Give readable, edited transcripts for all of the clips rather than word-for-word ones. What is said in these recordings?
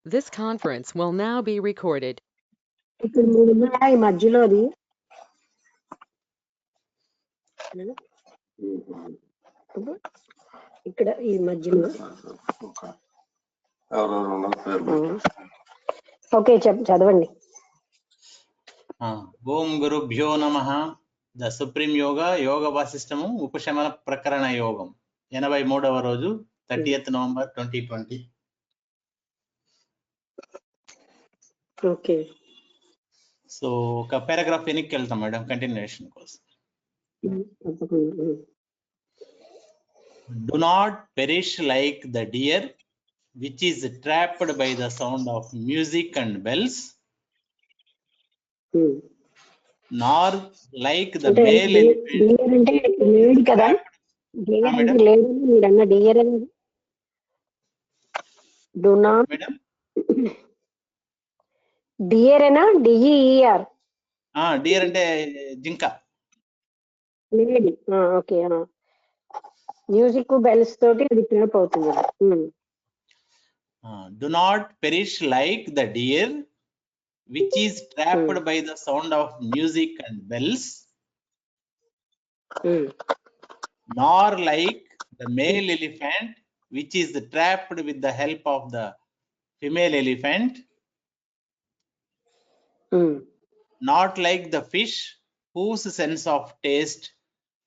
This conference will now be recorded. ఇక్కడ 3 ఉన్నాయి మధ్యలోది. ఇక్కడ ఈ మధ్యలో ఓకే చదవండి. ఓం గురుభ్యో నమః. ద సుప్రీం యోగా యోగ వాసిష్టము ఉపశమన ప్రకరణ యోగం 83వ రోజు 30th November 2020. ఓకే, సో ఒక పారాగ్రాఫ్ వెనక్కి వెళ్తాం మేడం కంటిన్యూషన్ కోసం. Do not perish like the deer which is trapped by the sound of music and bells, nor like the male elephant. అంటే లేడు కదా, లేడు మీరన్న డియర్ అనేది. డు నాట్ మేడం డియర్ ఏనా, డిఈఆర్ డియర్ అంటే జింక. లేడీ. ఓకే, మ్యూజిక్ బెల్స్ తోటి అది ట్రాప్ అవుతుంది. Do not perish like the deer which is trapped by the sound of music and bells, nor like the male elephant which is trapped with the help of the female elephant, not like the fish whose sense of taste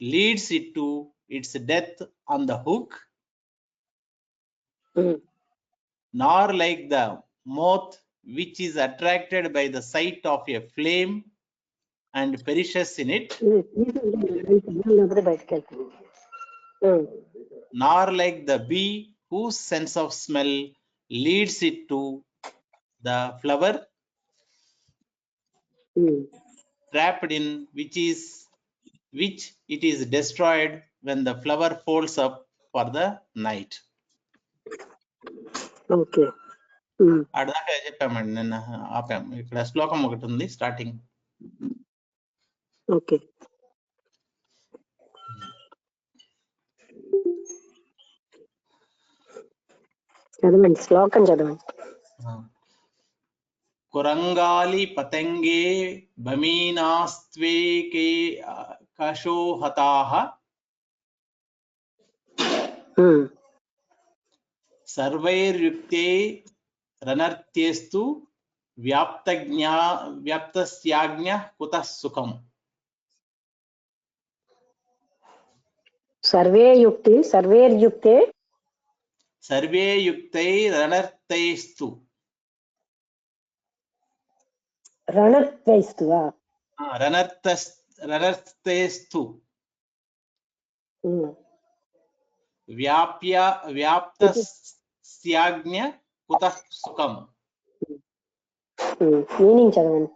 leads it to its death on the hook, nor like the moth which is attracted by the sight of a flame and perishes in it, nor like the bee whose sense of smell leads it to the flower trapped in which it is destroyed when the flower folds up for the night. Okay, అదాకా చెప్పామండి, నిన్న ఆపాము. ఇక్కడ శ్లోకం ఒకటి ఉంది starting. Okay, చదవండి, శ్లోకం చదవండి. కురంగాలి పతంగే భమీనాస్త్వేకే కశోహతాః సర్వైర్యుక్తే రనర్త్యేస్తు వ్యాప్తస్యాజ్ఞ కుతః సుఖం. సర్వేర్యుక్తే సర్వేయుక్తైరనర్థైస్తు రనర్థైస్తు వ్యాప్తస్యాజ్ఞ కుతః సుఖం. మీనింగ్ చదవండి.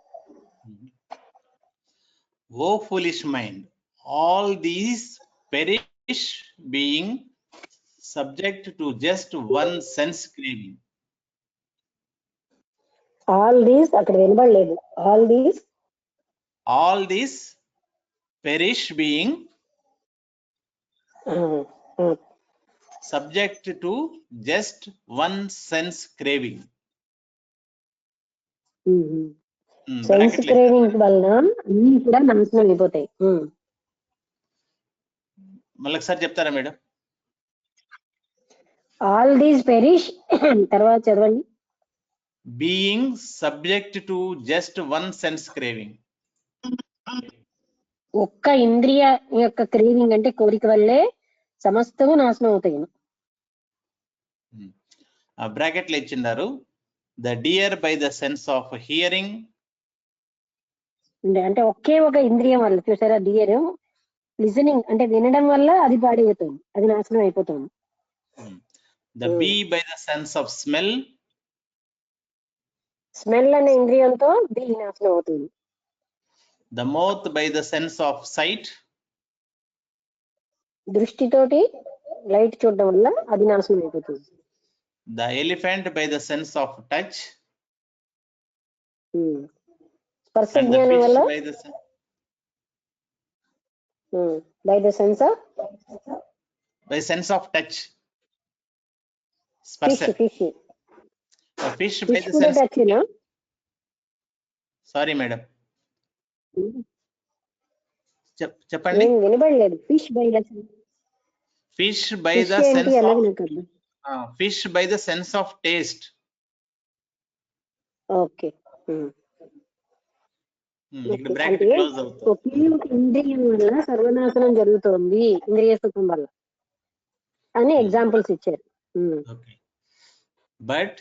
O foolish mind, all these perish being subject to just one sense craving. All these అక్కడ వినబడలేదు. All these perish being subject to just one sense craving. Sense craving వలన అన్ని కూడా నాశనం అయిపోతాయి. మళ్ళీ ఒకసారి చెప్తారా మేడం? ఆల్ దీస్ పెరిష్, తర్వాత చదవండి. Being subject to just one sense craving. ఒక్క ఇంద్రియ యొక్క క్రేవింగ్ అంటే కోరిక వల్లే సమస్తము నాశనం అవుతాయి. బ్రాకెట్లు ఇచ్చిండారు. The deer by the sense of hearing. అంటే ఒకే ఒక ఇంద్రియం వల్ల, చూసారా, డియర్ లిజనింగ్ అంటే వినడం వల్ల అది పాడైపోతుంది, అది నాశనం అయిపోతుంది. The bee by the sense of smell. Smell అనే ఇంద్రియంతో బీ నాశనం అవుతుంది. The moth by the sense of sight. దృష్టితోటి లైట్ చూడడం వల్ల అది నాశనం అయిపోతుంది. The elephant by the sense of touch. స్పర్శ జ్ఞానం వల్ల by the sense of touch. fish. A fish by fish the కూడా sense. టచ్నా? Sorry, madam. చెప్పండి. ఏం వినబడలేదు. Fish by the Fish by fish the ఏంటి sense అన్నది of నాకు అర్థం. fish by the sense of taste. Okay. ఇక్కడ బ్రాకెట్ అంటే క్లోజ్ అవుతుంది. ఒకే ఒక ఇంద్రియం వల్ల సర్వనాశనం జరుగుతోంది ఇంద్రియ సుఖం వల్ల అని ఎగ్జాంపుల్స్ ఇచ్చారు. Okay. But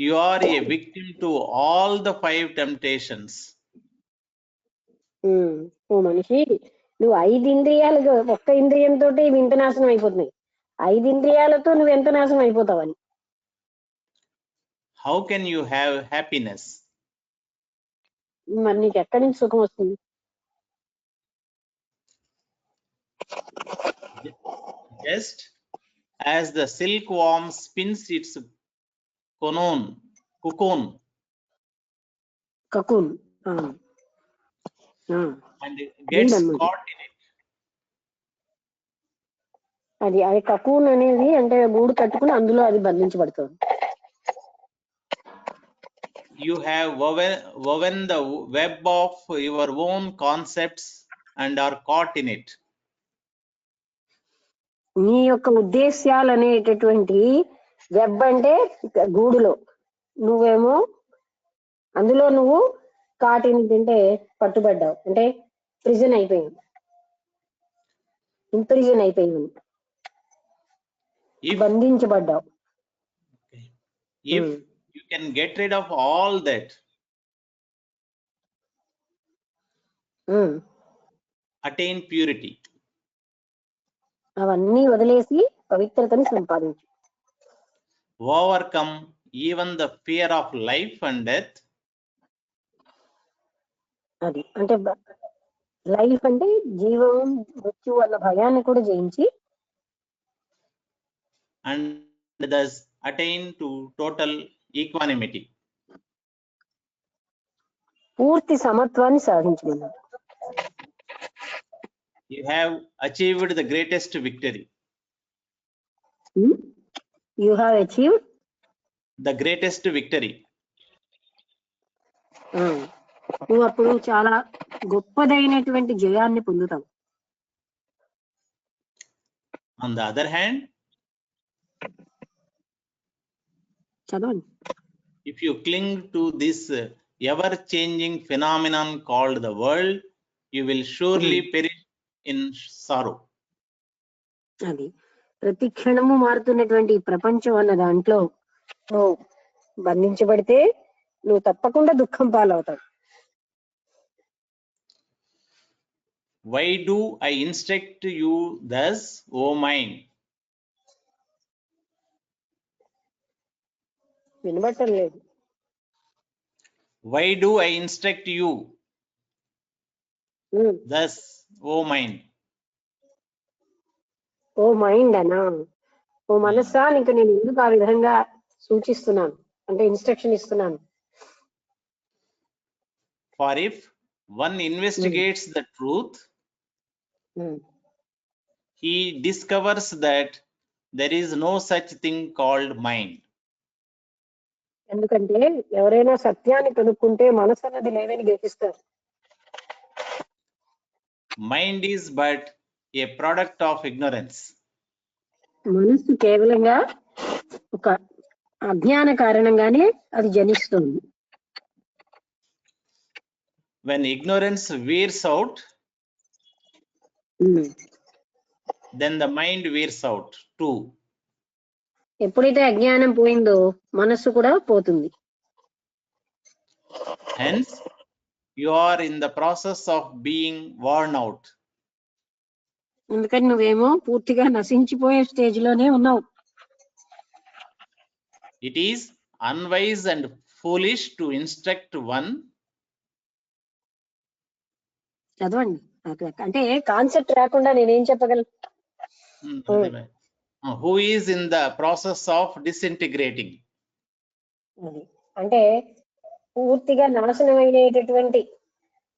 you are a victim to all the 5 temptations. ఓ మనిషి, నువ్వు 5 ఇంద్రియాలు ఒక్క ఇంద్రియంతో ఇవి ఇంత నాశనం అయిపోతున్నాయి, 5 ఇంద్రియాలతో నువ్వు ఎంత నాశనం అయిపోతావని. How can you have happiness? మరి నీకు ఎక్కడి నుంచి సుఖం వస్తుంది? Just as the silkworm spins its cocoon and gets caught in it. అది కకూన్ అనేది అంటే గూడు కట్టుకుని అందులో అది బంధించబడుతుంది. You have woven the web of your own concepts and are caught in it. నీ యొక్క ఉద్దేశ్యాలు అనేటటువంటి వెబ్ అంటే గూడులో, నువ్వేమో అందులో నువ్వు అంటే పట్టుబడ్డావు, అంటే ప్రిజన్ అయిపోయింది, ఇంప్రిజన్ అయిపోయింది, బంధించబడ్డావు. If you can get rid of all that, attain purity. అవన్నీ వదిలేసి పవిత్రతని సంపాదించు. Overcome even the fear of life and death. అది అంటే లైఫ్ అంటే జీవం మృత్యు అన్న భయాన్ని కూడా జయించి, and thus attain to total equanimity. పూర్తి సమత్వాన్ని సాధించమన్నారు. You have achieved the greatest victory. You have achieved the greatest victory. నువ్వు అప్పుడు చాలా గొప్పదైనటువంటి జయాన్ని పొందుతావు. On the other hand, చదవండి. If you cling to this ever changing phenomenon called the world, you will surely perish in sorrow. అది ప్రతి క్షణము మారుతున్నటువంటి ప్రపంచం అన్న దాంట్లో నువ్వు బంధించబడితే నువ్వు తప్పకుండా దుఃఖం పాలవుతావు. Why do I instruct you thus, O mind? వినబట్టం లేదు. Why do I instruct you thus, O mind? O mind అనా, ఓ మనస్సా, నీకు నేను ఎందుకు ఆ విధంగా సూచిస్తున్నాను అంటే ఇన్స్ట్రక్షన్ ఇస్తున్నాను. For if one investigates the truth, he discovers that there is no such thing called mind. ఎందుకంటే ఎవరైనా సత్యాన్ని కనుక్కుంటే మనసు అన్నది లేదని గ్రహిస్తారు. Mind is but a product of ignorance. మనస్సు కేవలంగా ఒక అజ్ఞాన కారణంగానే అది జనిస్తుంది. When ignorance wears out, then the mind wears out too. ఎప్పుడైతే అజ్ఞానం పోయిందో మనస్సు కూడా పోతుంది. Hence, you are in the process of being worn out. ఎందుకని నువ్వేమో పూర్తిగా నశించిపోయే స్టేజ్ లోనే ఉన్నావు. It is unwise and foolish to instruct one. చదవండి. అంటే కాన్సెప్ట్ రాకుండా నేనేం చెప్పగలను? Who is in the process of disintegrating. అంటే పూర్తిగా నాశనమైనటువంటి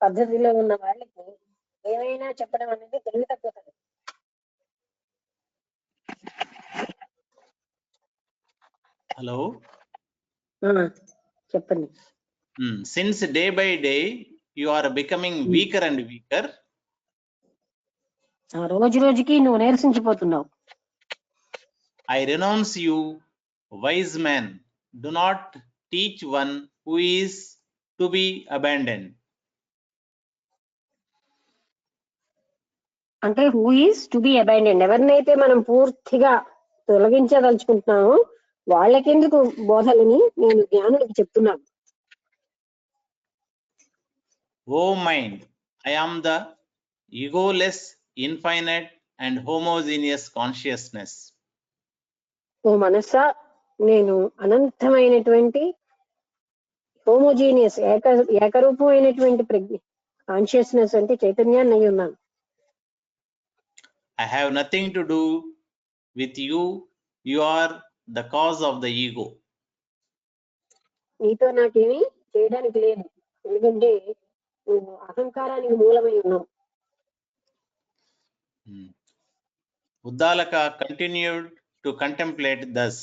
పద్ధతిలో ఉన్న వాళ్ళకి ఏమైనా చెప్పడం అనేది తెలివి తక్కువ. Hello. చెప్పండి. Since day by day you are becoming weaker and weaker, రోజు రోజుకి నువ్వు నీరసించిపోతున్నావు. I renounce you, wise man. Do not teach one who is to be abandoned. అంటే హూ ఈస్ టు బి అబైండెడ్, ఎవరినైతే మనం పూర్తిగా తొలగించదలుచుకుంటున్నామో వాళ్ళకెందుకు బోధలని నేను జ్ఞానులకు చెప్తున్నాను. O mind, I am the egoless, infinite and homogeneous consciousness. ఓ మనస్సా, నేను అనంతమైనటువంటి హోమోజీనియస్ ఏకరూపమైనటువంటి కాన్షియస్నెస్ అంటే చైతన్యాన్ని అయి ఉన్నాను. I have nothing to do with you. You are the cause of the ego. నీతో నాకేమీ చేయడానికి లేదు, ఎందుకంటే నువ్వు అహంకారానికి మూలమై ఉన్నావు. Uddalaka continued to contemplate thus.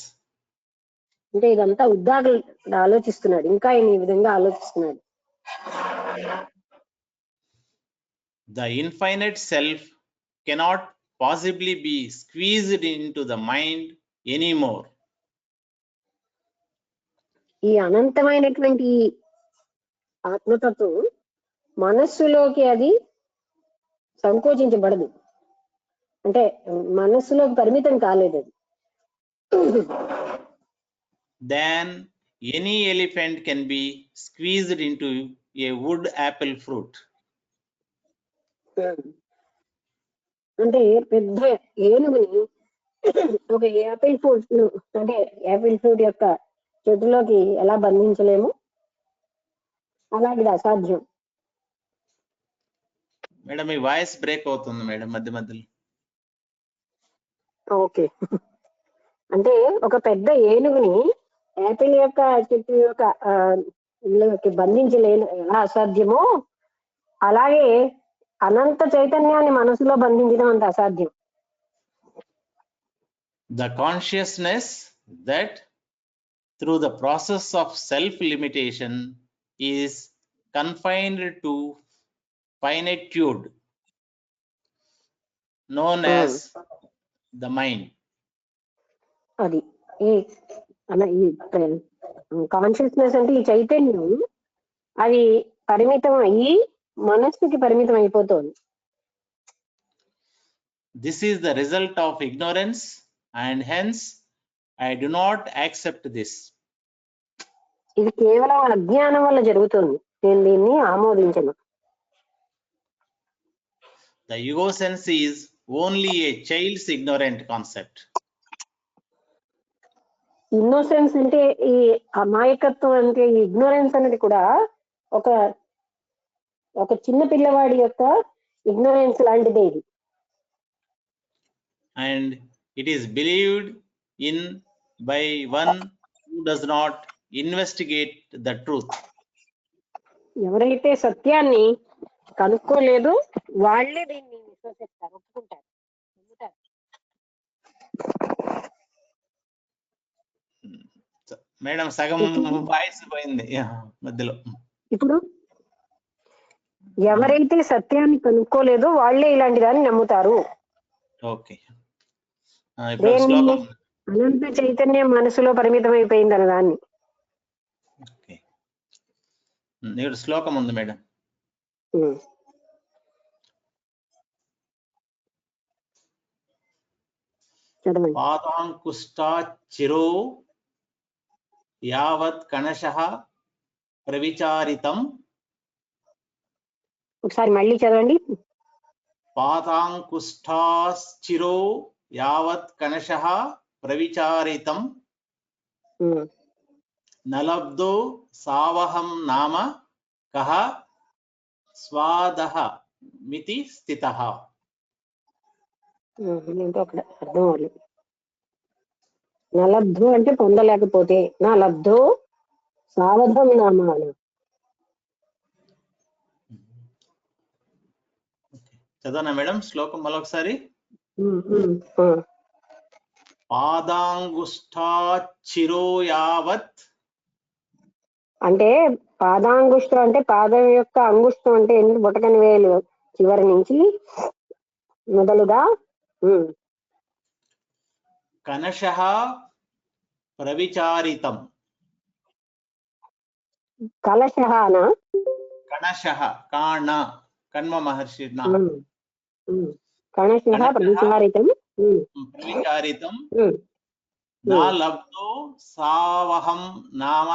అంటే ఇదంతా ఉద్దాగులు ఆలోచిస్తున్నాడు, ఇంకా ఆయన ఈ విధంగా ఆలోచిస్తున్నాడు. The infinite self cannot possibly be squeezed into the mind anymore. ఈ అనంతమైనటువంటి ఆత్మతత్వం మనస్సులోకి అది సంకోచించబడదు, అంటే మనస్సులోకి పరిమితం కాలేదు అది. Then any elephant can be squeezed into a wood apple fruit. అంటే పెద్ద ఏనుగుని ఒక యాపిల్ ఫ్రూట్, అంటే యాపిల్ ఫ్రూట్ యొక్క చెట్టులోకి ఎలా బంధించలేము, అలాంటిది అసాధ్యం. మేడం మీ వాయిస్ బ్రేక్ అవుతుంది మేడం మధ్య మధ్యలో. ఓకే, అంటే ఒక పెద్ద ఏనుగుని యాపిల్ యొక్క చెట్టు యొక్క బంధించలేను ఎలా అసాధ్యమో, అలాగే అనంత చైతన్యాన్ని మనసులో బంధించడం అంత అసాధ్యం. The consciousness that through the process of self-limitation is confined to finitude known as the mind. అది ఈ కాన్షియస్నెస్ అంటే ఈ చైతన్యం అది పరిమితం అయ్యి మనస్సుకి పరిమితం అయిపోతుంది. This is the result of ignorance and hence I do not accept this. ఇది కేవలం అజ్ఞానం వల్ల జరుగుతుంది, నేను దీన్ని ఆమోదించను. The ego sense is only a child's ignorant concept. Innocence అంటే ఈ అమాయకత్వం, అంటే ఈ ఇగ్నోరెన్స్ అనేది కూడా ఒక చిన్న పిల్లవాడి యొక్క ఇగ్నోరెన్స్ లాంటిదే ఇది. And it is believed in by one who does not investigate the truth. ఎవరైతే సత్యాన్ని కనుక్కోలేదు వాళ్ళే దీన్ని విశ్వసిస్తారు, ఒప్పుకుంటారు. మేడం సగం వాయిస్ పోయింది మధ్యలో. ఇప్పుడు ఎవరైతే సత్యాన్ని కనుక్కోలేదో వాళ్ళే ఇలాంటి దాన్ని నమ్ముతారు. ఓకే, ఇప్పుడు శ్లోకం. అనంత చైతన్యం మనసులో పరిమితం అయిపోయింది అన్న దాన్ని. ఓకే, ఇక్కడ శ్లోకం ఉంది మేడం. చదవండి. పాదాంకుష్టా చిరో యావత్ కణశః ప్రవిచారితం. ఒకసారి మళ్ళీ చదవండి. పాదాంకుష్టాశ్చిరో యావత్ కణశః ప్రవిచారితం నలబ్దో సావహం నామ కః స్వాదః మితి స్థితః. ఏంటో అక్కడ అర్థం అవ్వలేదు. నలబ్ధో అంటే పొందలేకపోతే, నా లబ్ధో సావధం నామాలు. చదవనా మేడం శ్లోకం మరొకసారి? పాదాంగుష్ఠాచ్చిరో యావత్ అంటే పాదాంగుష్టం అంటే పాదం యొక్క అంగుష్టం అంటే ఎందుకు బొటకని వేలు చివరి నుంచి మొదలుగా కనశః ప్రవిచారితం. కలశహాన కణశః కాణ కణ్మ మహర్షి కణశః ప్రవిచారితం ప్రవిచారితం నా లబ్ధో సావహం నామ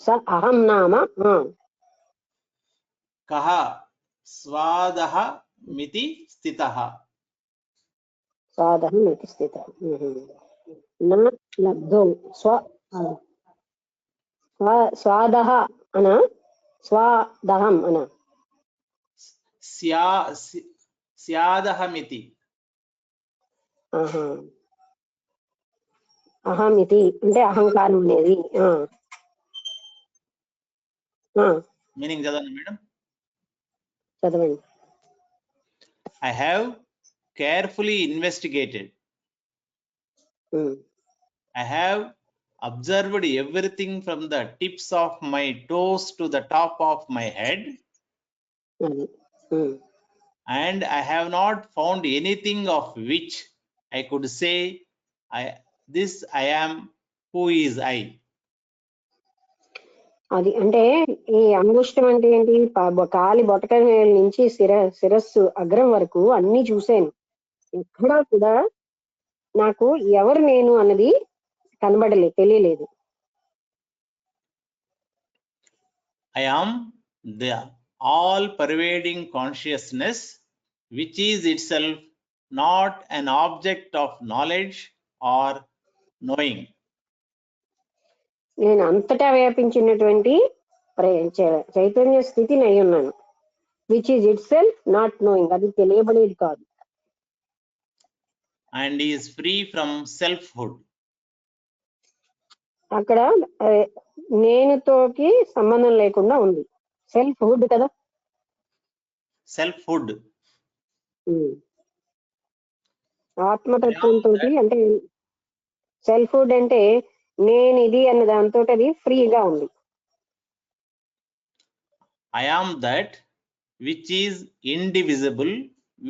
స అహం నామ కః స్వాదః మితి స్థితః. స్వాదహం ఇతి స్థితః. నా లబ్ధో స్వాదః అన స్వాదహం అన స్యాదహమితి. అహం ఇది అంటే అహంకారం అనేది. మీనింగ్ చదవండి మేడం. చదవండి. I have carefully investigated. I have observed everything from the tips of my toes to the top of my head. And I have not found anything of which I could say, this I am, who is I. అది అంటే ఈ అంగుష్టం అంటే ఏంటి, కాలి బొటకల నుంచి శిరస్సు అగ్రం వరకు అన్ని చూశాను. ఎక్కడా కూడా నాకు ఎవరు నేను అన్నది తెలియలేదు. I am the all pervading consciousness, which is itself not an object of knowledge or knowing. నేను అంతటా వ్యాపించినటువంటి చైతన్య స్థితిని అయి ఉన్నాను. Which is it self not knowing, అది తెలియబడేది కాదు. And is free from selfhood. అక్కడ నేనుతోకి సంబంధం లేకుండా ఉంది. సెల్ఫ్ హుడ్ కదా, సెల్ఫ్హుడ్. ఆత్మతత్వంతో అంటే సెల్ఫ్ హుడ్ అంటే నేను ఇది అన్న దాంతో అది ఫ్రీగా ఉంది. I am that which is indivisible,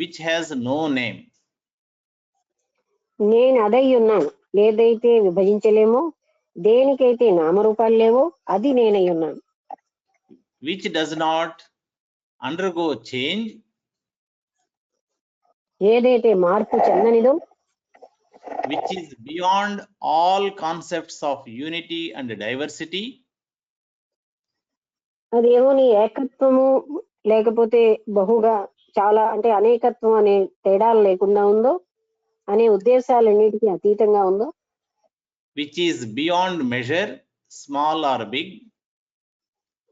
which has no name. నేను అదై ఉన్నాను, ఏదైతే విభజించలేమో, దేనికైతే నామరూపాలు లేవో అది నేనై ఉన్నాను. Which does not undergo change. ఏదైతే మార్పు చెందనిదో. Which is beyond all concepts of unity and diversity. అదేమో నీ ఏకత్వము లేకపోతే బహుగా చాలా అంటే అనేకత్వం అనే తేడాలు లేకుండా ఉందో, అనే ఉద్దేశాలన్నిటికీ అతీతంగా ఉందో. Which is beyond measure, small or big.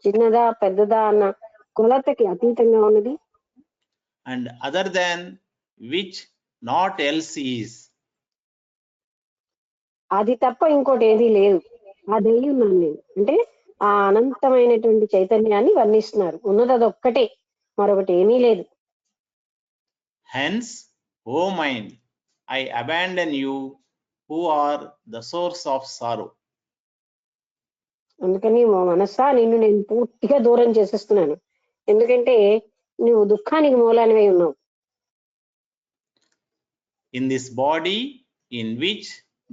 చిన్నదా పెద్దదా అన్న కొలతకి అతీతంగా ఉన్నది. And other than which not else is. అది తప్ప ఇంకోటి ఏది లేదు, అదే ఉన్నాను నేను అంటే ఆ అనంతమైనటువంటి చైతన్యాన్ని వర్ణిస్తున్నారు. ఉన్నది అదొక్కటే, మరొకటి ఏమీ లేదు. Hence, O mind, I abandon you who are the source of sorrow. అందుకని మనసా నిన్ను నేను పూర్తిగా దూరం చేసేస్తున్నాను, ఎందుకంటే నువ్వు దుఃఖానికి మూలానివై ఉన్నావు. In this body in which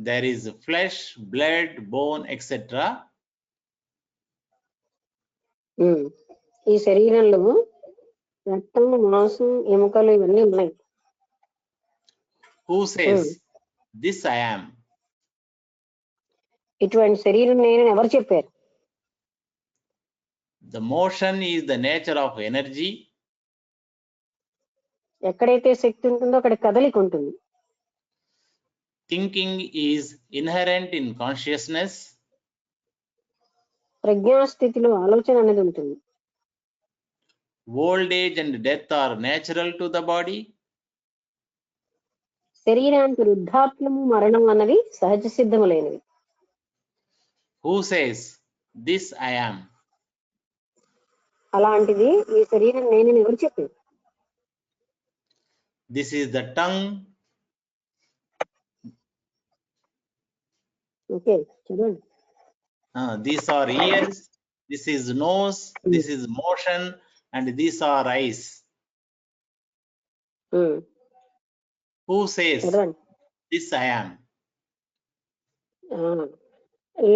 there is flesh, blood, bone, etc. ఈ శరీరంలో రక్తం, మాంసం, ఎముకలు ఇవన్నీ ఉన్నాయి. Who says, this I am? ఇటువంటి శరీరం నేను ఎవరు చెప్పారు? The motion is the nature of energy. ఎక్కడైతే శక్తి ఉంటుందో అక్కడ కదలిక ఉంటుంది. Thinking is inherent in consciousness. ప్రజ్ఞాస్థితిలో ఆలోచన అనేది ఉంటుంది. Old age and death are natural to the body. శరీరానికి వృద్ధాప్యము, మరణం అన్నవి సహజ సిద్ధములైనవి. Who says, this I am? అలాంటిది ఈ శరీరం నేనని ఎవరు చెప్పారు? This is the tongue. Okay, చదవండి. These are ears, this is nose, this is motion, and these are eyes. Who says చదవండి. this I am? ఈ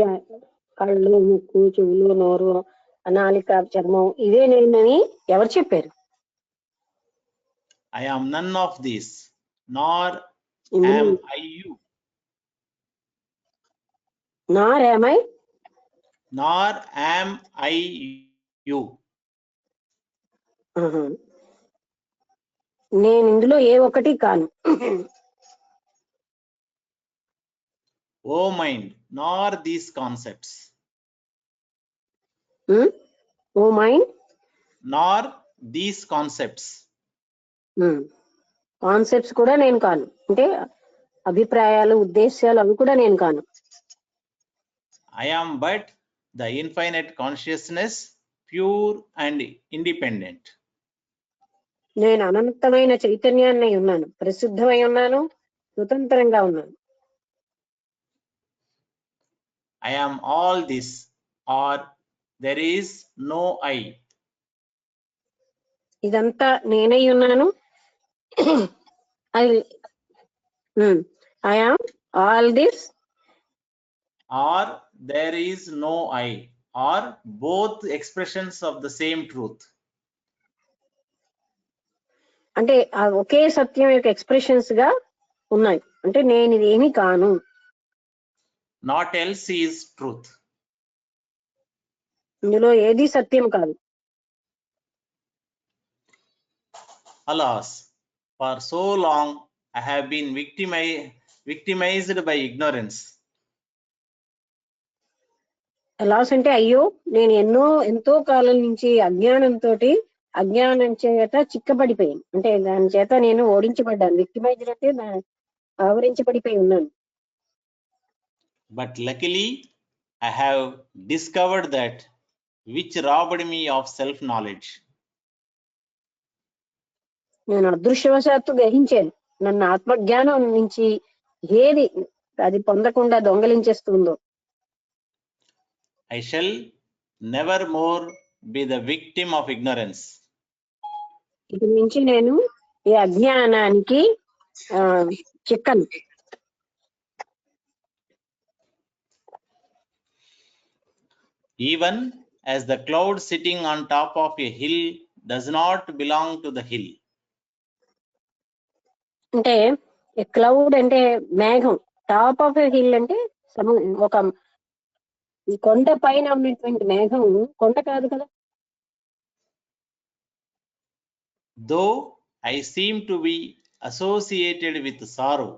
కళ్ళు, ముక్కు, చెవులు, నోరు, నాలిక, చర్మం ఇవే నేనని ఎవరు చెప్పారు? I am none of these, nor am I you. Nor am I? Nor am I you. నేను ఇందులో ఏ ఒక్కటి కాను. O mind, nor these concepts. O mind, Nor these concepts. Concepts కూడా నేను కాను, అంటే అభిప్రాయాలు, ఉద్దేశాలు అవి కూడా నేను కాను. I am but the infinite consciousness, pure and independent. నేను అనంతమైన చైతన్యాన్ని ఉన్నాను, ప్రసిద్ధమై ఉన్నాను, స్వతంత్రంగా ఉన్నాను. I am all this, or there is no I. ఇదంతా నేనై ఉన్నాను. I am all this, or there is no I, or both expressions of the same truth. అంటే ఒకే సత్యం యొక్క ఎక్స్ప్రెషన్స్ గా ఉన్నాయి. అంటే నేను ఇది ఏమీ కాను. Not else is truth. ఇందులో ఏది సత్యం కాదు. Alas, for so long I have been victimized by ignorance. Alas అంటే అయ్యో, నేను ఎంతో కాలం నుంచి అజ్ఞానం చేత చిక్కబడిపోయాను. అంటే దాని చేత నేను ఓడించబడ్డాను. విక్టిమైజ్డ్ అంటే ఆవరించబడిపోయి ఉన్నాను. But luckily I have discovered that which robbed me of self knowledge. నేను అదృష్టవశాత్తు గ్రహించాను, నన్ను ఆత్మజ్ఞానం నుంచి ఏది అది పొందకుండా దొంగలించేస్తుందో. I shall never more be the victim of ignorance. ఇక నుంచి నేను ఈ అజ్ఞానానికి చిక్కను. Even as the cloud sitting on top of a hill does not belong to the hill. అంటే క్లౌడ్ అంటే మేఘం, టాప్ ఆఫ్ ఎ హిల్ అంటే ఒక కొండ పైన ఉన్నటువంటి మేఘం కొండ కాదు కదా. Though I seem to be associated with sorrow,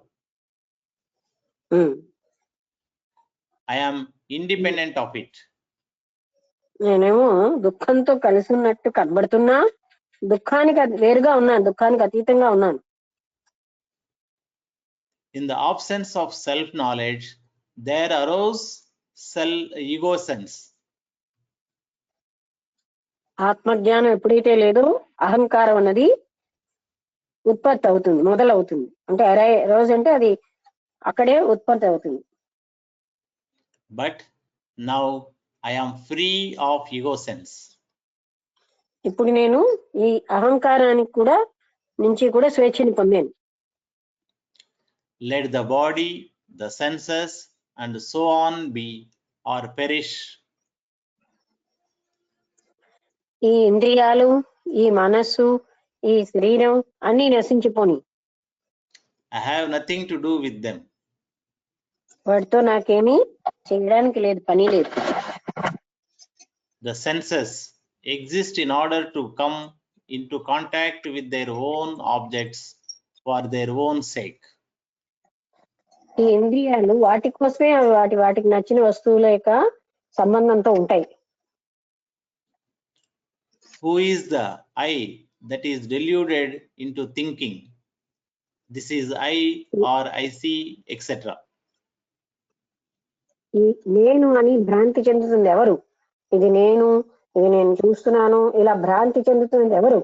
I am independent of it. నేనేమో దుఃఖంతో కలిసి ఉన్నట్టు కనబడుతున్నా, దుఃఖానికి వేరుగా ఉన్నాను, దుఃఖానికి అతీతంగా ఉన్నాను. In the absence of self knowledge, there arose ego sense. ఆత్మజ్ఞానం ఎప్పుడైతే లేదో అహంకారం అన్నది ఉత్పత్తి అవుతుంది, మొదలవుతుంది. అంటే రోజు అంటే అది అక్కడే ఉత్పత్తి అవుతుంది. But now I am free of ego sense. ఇప్పుడు నేను ఈ అహంకారానికి నుంచి కూడా స్వేచ్ఛని పొందాను. Let the body, the senses, and so on be or perish. ఈ ఇంద్రియాలు, ఈ మనస్సు, ఈ శరీరం అన్ని నశించిపోని. I have nothing to do with them. వాటితో నాకేమీ చేయడానికి లేదు, పని లేదు. The senses exist in order to come into contact with their own objects for their own sake. ఈ ఇంద్రియాలు వాటి కోసమే వాటికి నచ్చిన వస్తువుల యొక్క సంబంధంతో ఉంటాయి. Who is the I that is deluded into thinking this is I or I see, etc.? నేను అని భ్రాంతి చెందుతుంది ఎవరు? ఇది నేను చూస్తున్నాను ఇలా భ్రాంతి చెందుతుంది ఎవరు?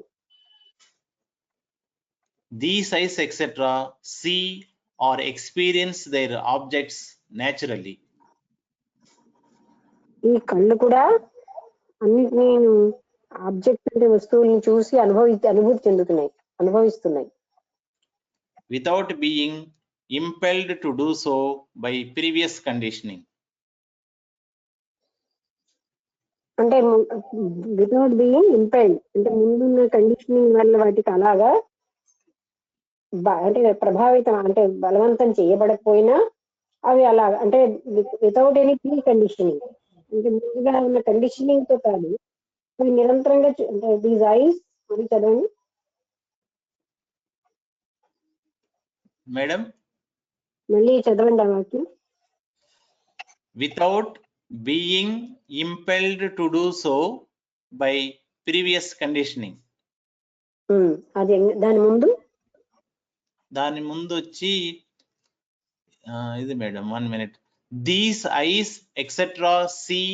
These eyes, etc., see or experience their objects naturally. ఈ కళ్ళు కూడా అన్నిటినీ ఆబ్జెక్ట్ అంటే వస్తువుల్ని చూసి అనుభూతి చెందుతున్నాయి, అనుభవిస్తున్నాయి. without being impelled to do so by previous conditioning. అంటే వితౌట్ బీయింగ్ ఇంపెల్డ్ అంటే ముందున్న కండిషనింగ్ వల్ల వాటికి అలాగా అంటే ప్రభావితం అంటే బలవంతం చేయబడకపోయినా అవి అలా అంటే వితౌట్ ఎనీ ప్రీ కండిషనింగ్ అంటే ముందుగా ఉన్న కండిషనింగ్ తో కాదు, అవి నిరంతరంగా అంటే దీస్ ఐస్ అని చదవండి మేడం, మళ్ళీ చదవండి ఆ వాక్యం. without being impelled to do so by previous conditioning. అది దాని ముందు వచ్చి ఇది madam 1 minute. These eyes etc. see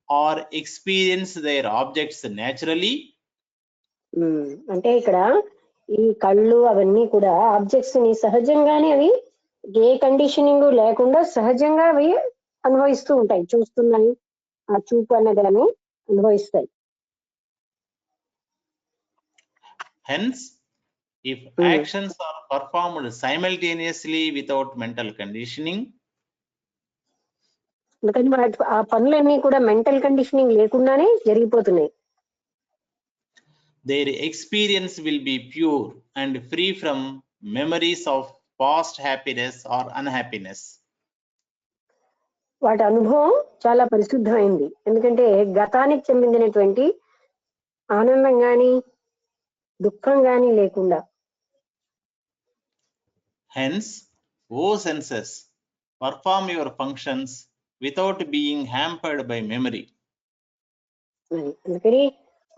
or experience their objects naturally. అంటే ఇక్కడ ఈ కళ్ళు అవన్నీ కూడా ఆబ్జెక్ట్స్ ని సహజంగానే అవి ఏ కండిషనింగ్ లేకుండా సహజంగా అవి అనుభవిస్తూ ఉంటాయి, చూస్తున్నాయి, ఆ చూపు అన్నదాన్ని అనుభవిస్తాయి. Hence, if actions are performed simultaneously without mental conditioning, అందుకని ఆ పనులన్నీ కూడా మెంటల్ కండిషనింగ్ లేకుండానే జరిగిపోతున్నాయి. their experience will be pure and free from memories of past happiness or unhappiness. వాటి అనుభవం చాలా పరిశుద్ధమైంది, ఎందుకంటే గతానికి చెందినటువంటి ఆనందం గాని దుఃఖం గాని లేకుండా. Hence, O senses, perform your functions without being hampered by memory. అందుకని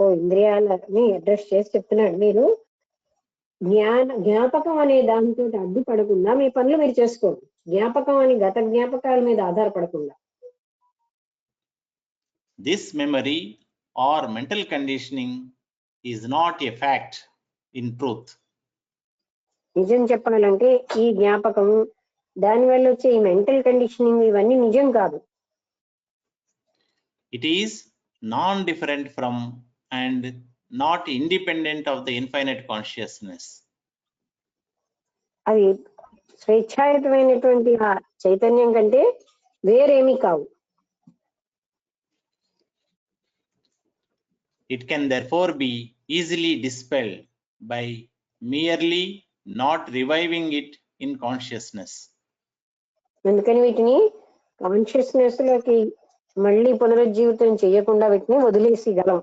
ఓ ఇంద్రియాలని అడ్రస్ చేసి చెప్తున్నాడు, మీరు జ్ఞాపకం అనే దానితో అడ్డుపడకుండా మీ పనులు మీరు చేసుకోండి, జ్ఞాపకం అని గత జ్ఞాపకాల మీద ఆధారపడకుండా. This memory or mental conditioning is not a fact in truth. నిజం చెప్పాలంటే ఈ జ్ఞాపకం దానివల్ల వచ్చే ఈ మెంటల్ కండిషనింగ్ ఇవన్నీ నిజం కాదు. It is non-different from and not independent of the infinite consciousness. అది స్వేచ్ఛాయుతమైనటువంటి ఆ చైతన్యం కంటే వేరేమీ కావు. It can therefore be easily dispelled by merely not reviving it in consciousness. అందుకని వీటిని కాన్షియస్నెస్ లోకి మళ్ళీ పునరుజ్జీవితం చేయకుండా వీటిని వదిలేసి గలం.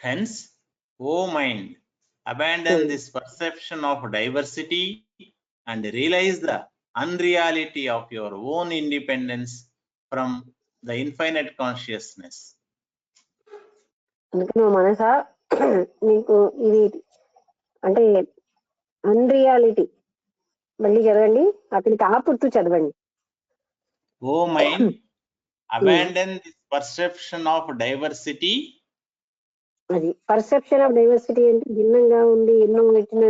Hence, O mind, abandon this perception of diversity and realize the unreality of your own independence from the infinite consciousness. అందుకని మనసా నీకు ఇది అంటే అన్రియాలిటీ, మళ్ళీ చదవండి, అక్కడికి ఆపుతూ చదవండి. O mind, abandon this perception of diversity. అది పర్సెప్షన్ ఆఫ్ డైవర్సిటీ అంటే భిన్నంగా ఉంది, ఎన్నో పెట్టిన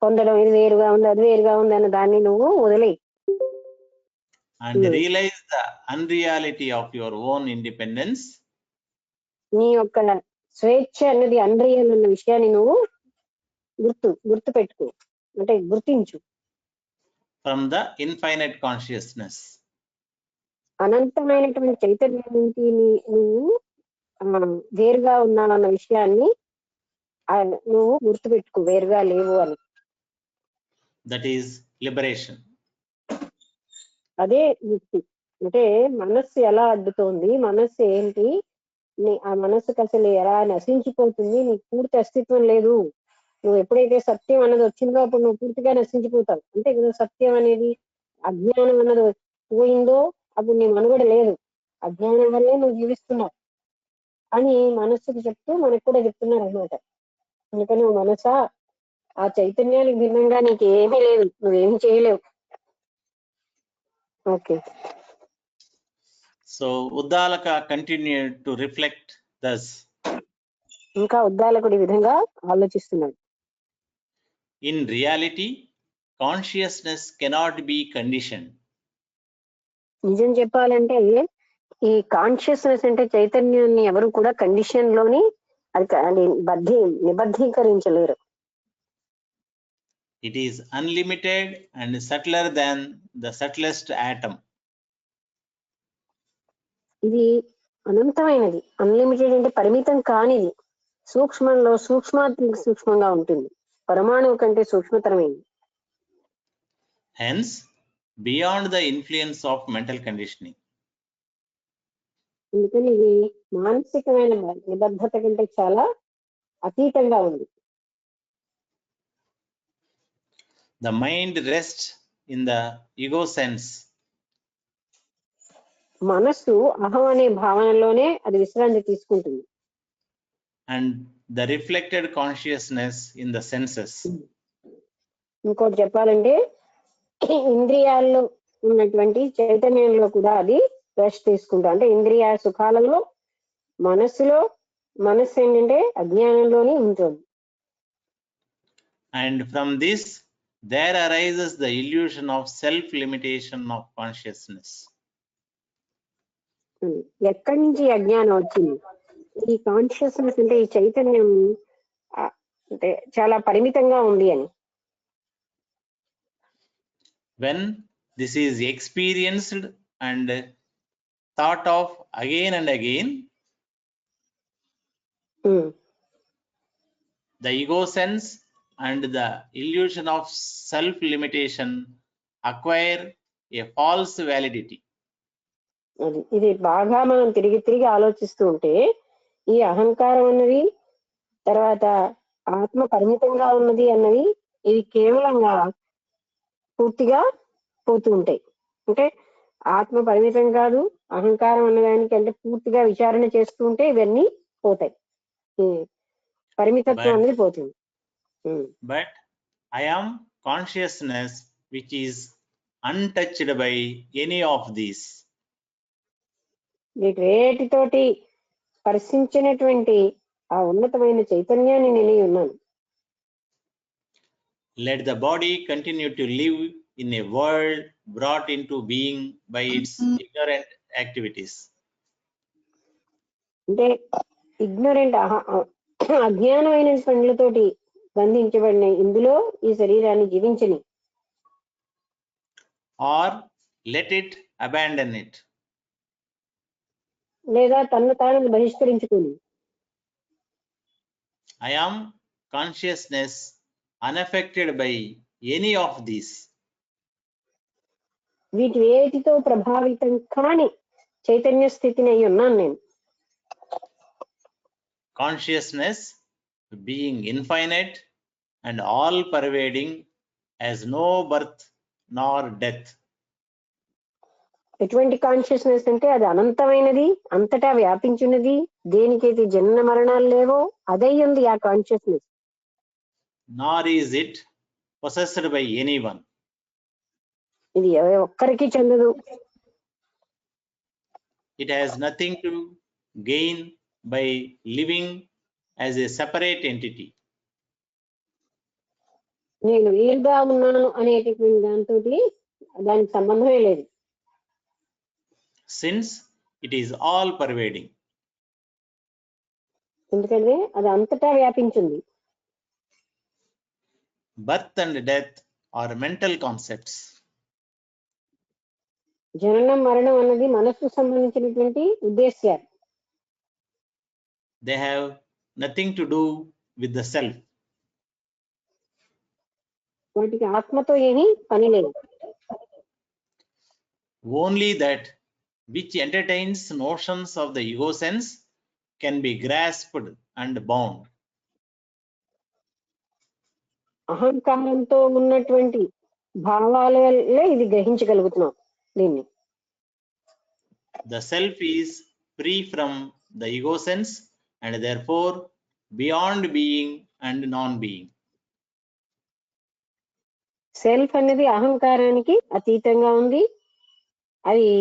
పొందడం, ఇది వేరుగా ఉంది అది వేరుగా ఉంది అన్న దాన్ని నువ్వు వదిలేయి. And realize the unreality of your own independence. నీ యొక్క స్వేచ్ఛ అన్నది అన్రియల్ అన్న విషయాన్ని నువ్వు గుర్తు పెట్టుకో, అంటే గుర్తించు. From the infinite consciousness. అనంతమైనటువంటి చైతన్యం నుంచి నువ్వు వేరుగా ఉన్నావన్న విషయాన్ని నువ్వు గుర్తుపెట్టుకో, వేరుగా లేవు అని. That is liberation. అదే ముక్తి. అంటే మనస్సు ఎలా అడ్డుతోంది, మనస్సు ఏంటి, ఆ మనస్సుకు అసలు ఎలా నశించిపోతుంది, నీకు పూర్తి అస్తిత్వం లేదు. నువ్వు ఎప్పుడైతే సత్యం అన్నది వచ్చిందో అప్పుడు నువ్వు పూర్తిగా నశించిపోతావు. అంటే సత్యం అనేది అజ్ఞానం అన్నది పోయిందో అప్పుడు నీ మనుగడ లేదు, అజ్ఞానం వల్లే నువ్వు జీవిస్తున్నావు అని మనస్సుకు చెప్తూ మనకు కూడా చెప్తున్నారు అనమాట. అందుకని నువ్వు మనసా ఆ చైతన్యానికి భిన్నంగా నీకు ఏమీ లేదు, నువ్వేమి చేయలేవు. Okay. So Uddalaka continued to reflect thus. ఇంకా ఉద్దాలకుడి విధంగా ఆలోచిస్తున్నాడు. In reality, consciousness cannot be conditioned. నిజం చెప్పాలంటే ఈ కాన్షియస్నెస్ అంటే చైతన్యాన్ని ఎవరు కూడా కండిషన్ లోని అది నిబద్ధీకరించలేరు. It is unlimited and subtler than the subtlest atom. ఇది అనంతమైనది. అన్లిమిటెడ్ అంటే పరిమితం కానిది. సూక్ష్మంలో సూక్ష్మంగా ఉంటుంది. పరమాణువు కంటే సూక్ష్మతరమైనది. Hence, beyond the influence of mental conditioning. అందుకని ఇది మానసికమైన నిబద్ధత కంటే చాలా అతీతంగా ఉంది. The mind rests in the ego sense. మనస్సు అహం అనే భావనలోనే అది విశ్రాంతి తీసుకుంటుంది. And the reflected consciousness in the senses. ఇంకోటి చెప్పాలంటే ఇంద్రియాల్లో ఉన్నటువంటి చైతన్యంలో కూడా అది రెస్ట్ తీసుకుంటా. అంటే ఇంద్రియ సుఖాలలో మనస్సు ఏంటంటే అజ్ఞానంలోనే ఉంటుంది. And from this there arises the illusion of self-limitation of consciousness. ఎక్కడి నుంచి అజ్ఞానం వచ్చింది? ఈ కాన్షియస్నెస్ అంటే ఈ చైతన్యం అంటే చాలా పరిమితంగా ఉంది అని. When this is experienced and thought of again and again, the ego sense and the illusion of self-limitation acquire a false validity. ఇది బాగా మనం తిరిగి ఆలోచిస్తూ ఉంటే ఈ అహంకారం అన్నది, తర్వాత ఆత్మ పరిమితంగా ఉన్నది అన్నది, ఇవి కేవలంగా పూర్తిగా పోతూ ఉంటాయి. అంటే ఆత్మ పరిమితం కాదు, అహంకారం అన్నదానికి అంటే పూర్తిగా విచారణ చేస్తూ ఉంటే ఇవన్నీ పోతాయి. పరిమితత్వం అనేది పోతుంది. But I am consciousness which is untouched by any of these. వీటితోటి స్పర్శించినటువంటి ఆ ఉన్నతమైన చైతన్యాన్ని నేను ఉన్నాను. Let the body continue to live in a world brought into being by its ignorant activities. అంటే ఇగ్నోరెంట్ అజ్ఞానమైన పనులతోటి బంధించబడిన ఇందులో ఈ శరీరాన్ని జీవించని. Or let it abandon it. లేదా తను తాను బహిష్కరించుకుని. I am consciousness unaffected by any of these. వీటి వేటితో ప్రభావితం కాని చైతన్య స్థితిని అయి ఉన్నాను నేను. Consciousness being infinite and all pervading, has no birth nor death. ఎటువంటి కాన్షియస్నెస్ అంటే అది అనంతమైనది, అంతటా వ్యాపించినది, దేనికైతే జనన మరణాలు లేవో అదే ఉంది ఆ consciousness. Nor is it possessed by anyone. ఇది ఒక్కరికి చెందదు. It has nothing to gain by living as a separate entity. నేను వేరుగా ఉన్నాను అనేటటువంటి దాంతో దానికి సంబంధమే లేదు. Since it is all pervading. ఎందుకంటే అది అంతటా వ్యాపించింది. Birth and death are mental concepts. జననం మరణం అన్నది మనస్సుకు సంబంధించినటువంటి ఉద్దేశ్యాలు. They have nothing to do with the self. వాటికి ఆత్మతో ఏమీ పని లేదు. Only that which entertains notions of the ego sense can be grasped and bound. అహంకారంతో ఉన్నటువంటి భావాలే ఇది గ్రహించగలుగుతున్నాం దీన్ని. The self is free from the ego sense and therefore beyond being and non-being. Self అనేది అహంకారానికి అతీతంగా ఉంది. అది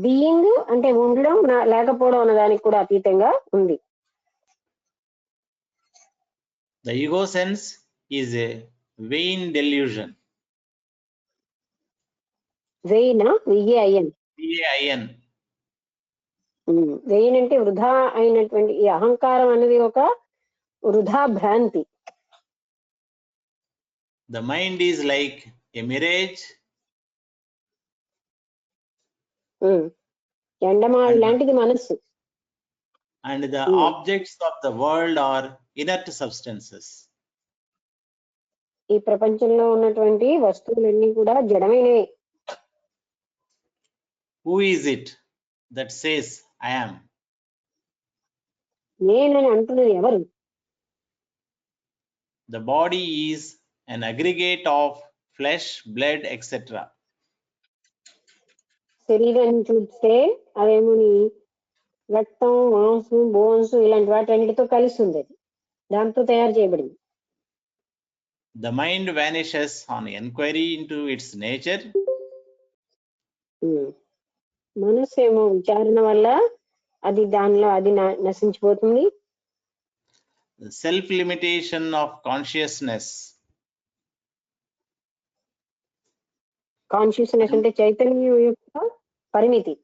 బీయింగ్ అంటే ఉండడం లేకపోవడం అన్న దానికి కూడా అతీతంగా ఉంది. The ego sense is a vain delusion. వెయినా VAIN. VAIN. వెయిన్ అంటే వృధా అయినటువంటి ఈ అహంకారం అనేది ఒక వృధా భ్రాంతి. The mind is like a mirage. ఎండమావి లాంటిది మనస్సు. And the objects of the world are inert substances. ఈ ప్రపంచంలో ఉన్నటువంటి వస్తువులన్నీ కూడా జడమైనవి. Who is it that says I am? నేనని అంటున్నది ఎవరు? The body is an aggregate of flesh, blood, etc. శరీరాన్ని చూస్తే అదేమోని రక్తం, మాంసం, బోన్స్ ఇలాంటి వాటన్నిటితో కలిసి ఉంది. దాంతో తయారు చేయబడింది. The mind vanishes on inquiry into its nature. మనస్సు ఏమో విచారణ వల్ల అది దానిలో అది నశించిపోతుంది. The self limitation of consciousness. Consciousness అంటే చైతన్యం యొక్క పరిమితి.